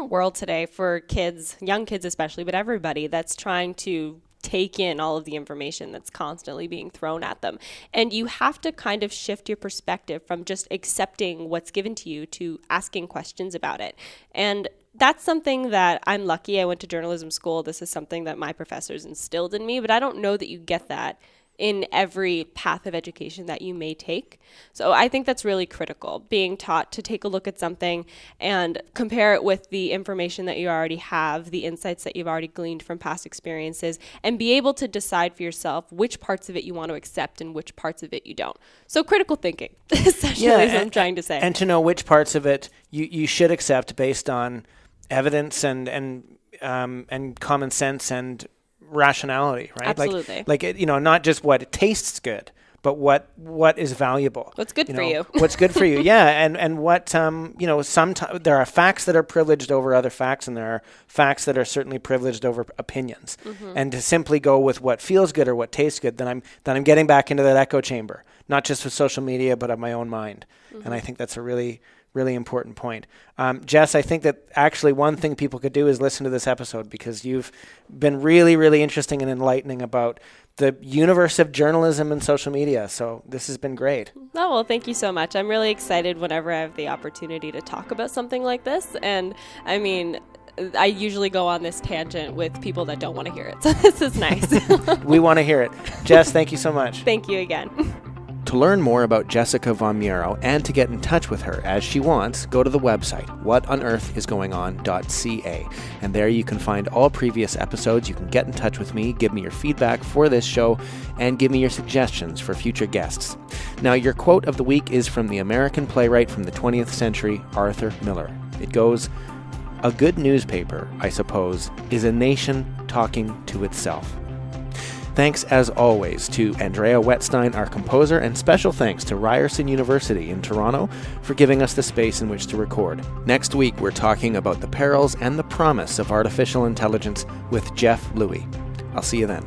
world today for kids, young kids especially, but everybody that's trying to take in all of the information that's constantly being thrown at them. And you have to kind of shift your perspective from just accepting what's given to you to asking questions about it. And that's something that I'm lucky. I went to journalism school. This is something that my professors instilled in me, but I don't know that you get that in every path of education that you may take. So I think that's really critical, being taught to take a look at something and compare it with the information that you already have, the insights that you've already gleaned from past experiences, and be able to decide for yourself which parts of it you want to accept and which parts of it you don't. So critical thinking, essentially, is what I'm trying to say. And to know which parts of it you should accept based on evidence and common sense and rationality, right? Absolutely. Not just what it tastes good, but what is valuable. What's good for you. What's good for you, yeah. And what, sometimes there are facts that are privileged over other facts, and there are facts that are certainly privileged over opinions. And to simply go with what feels good or what tastes good, then I'm getting back into that echo chamber, not just with social media, but of my own mind. And I think that's a really, really important point. Jess, I think that actually one thing people could do is listen to this episode, because you've been really, really interesting and enlightening about the universe of journalism and social media. So this has been great. Oh, well, thank you so much. I'm really excited whenever I have the opportunity to talk about something like this. And I mean, I usually go on this tangent with people that don't want to hear it. So this is nice. We want to hear it. Jess, thank you so much. Thank you again. To learn more about Jessica Vomiero and to get in touch with her as she wants, go to the website, whatonearthisgoingon.ca. And there you can find all previous episodes. You can get in touch with me, give me your feedback for this show, and give me your suggestions for future guests. Now, your quote of the week is from the American playwright from the 20th century, Arthur Miller. It goes, "A good newspaper, I suppose, is a nation talking to itself." Thanks, as always, to Andrea Wetstein, our composer, and special thanks to Ryerson University in Toronto for giving us the space in which to record. Next week, we're talking about the perils and the promise of artificial intelligence with Jeff Louie. I'll see you then.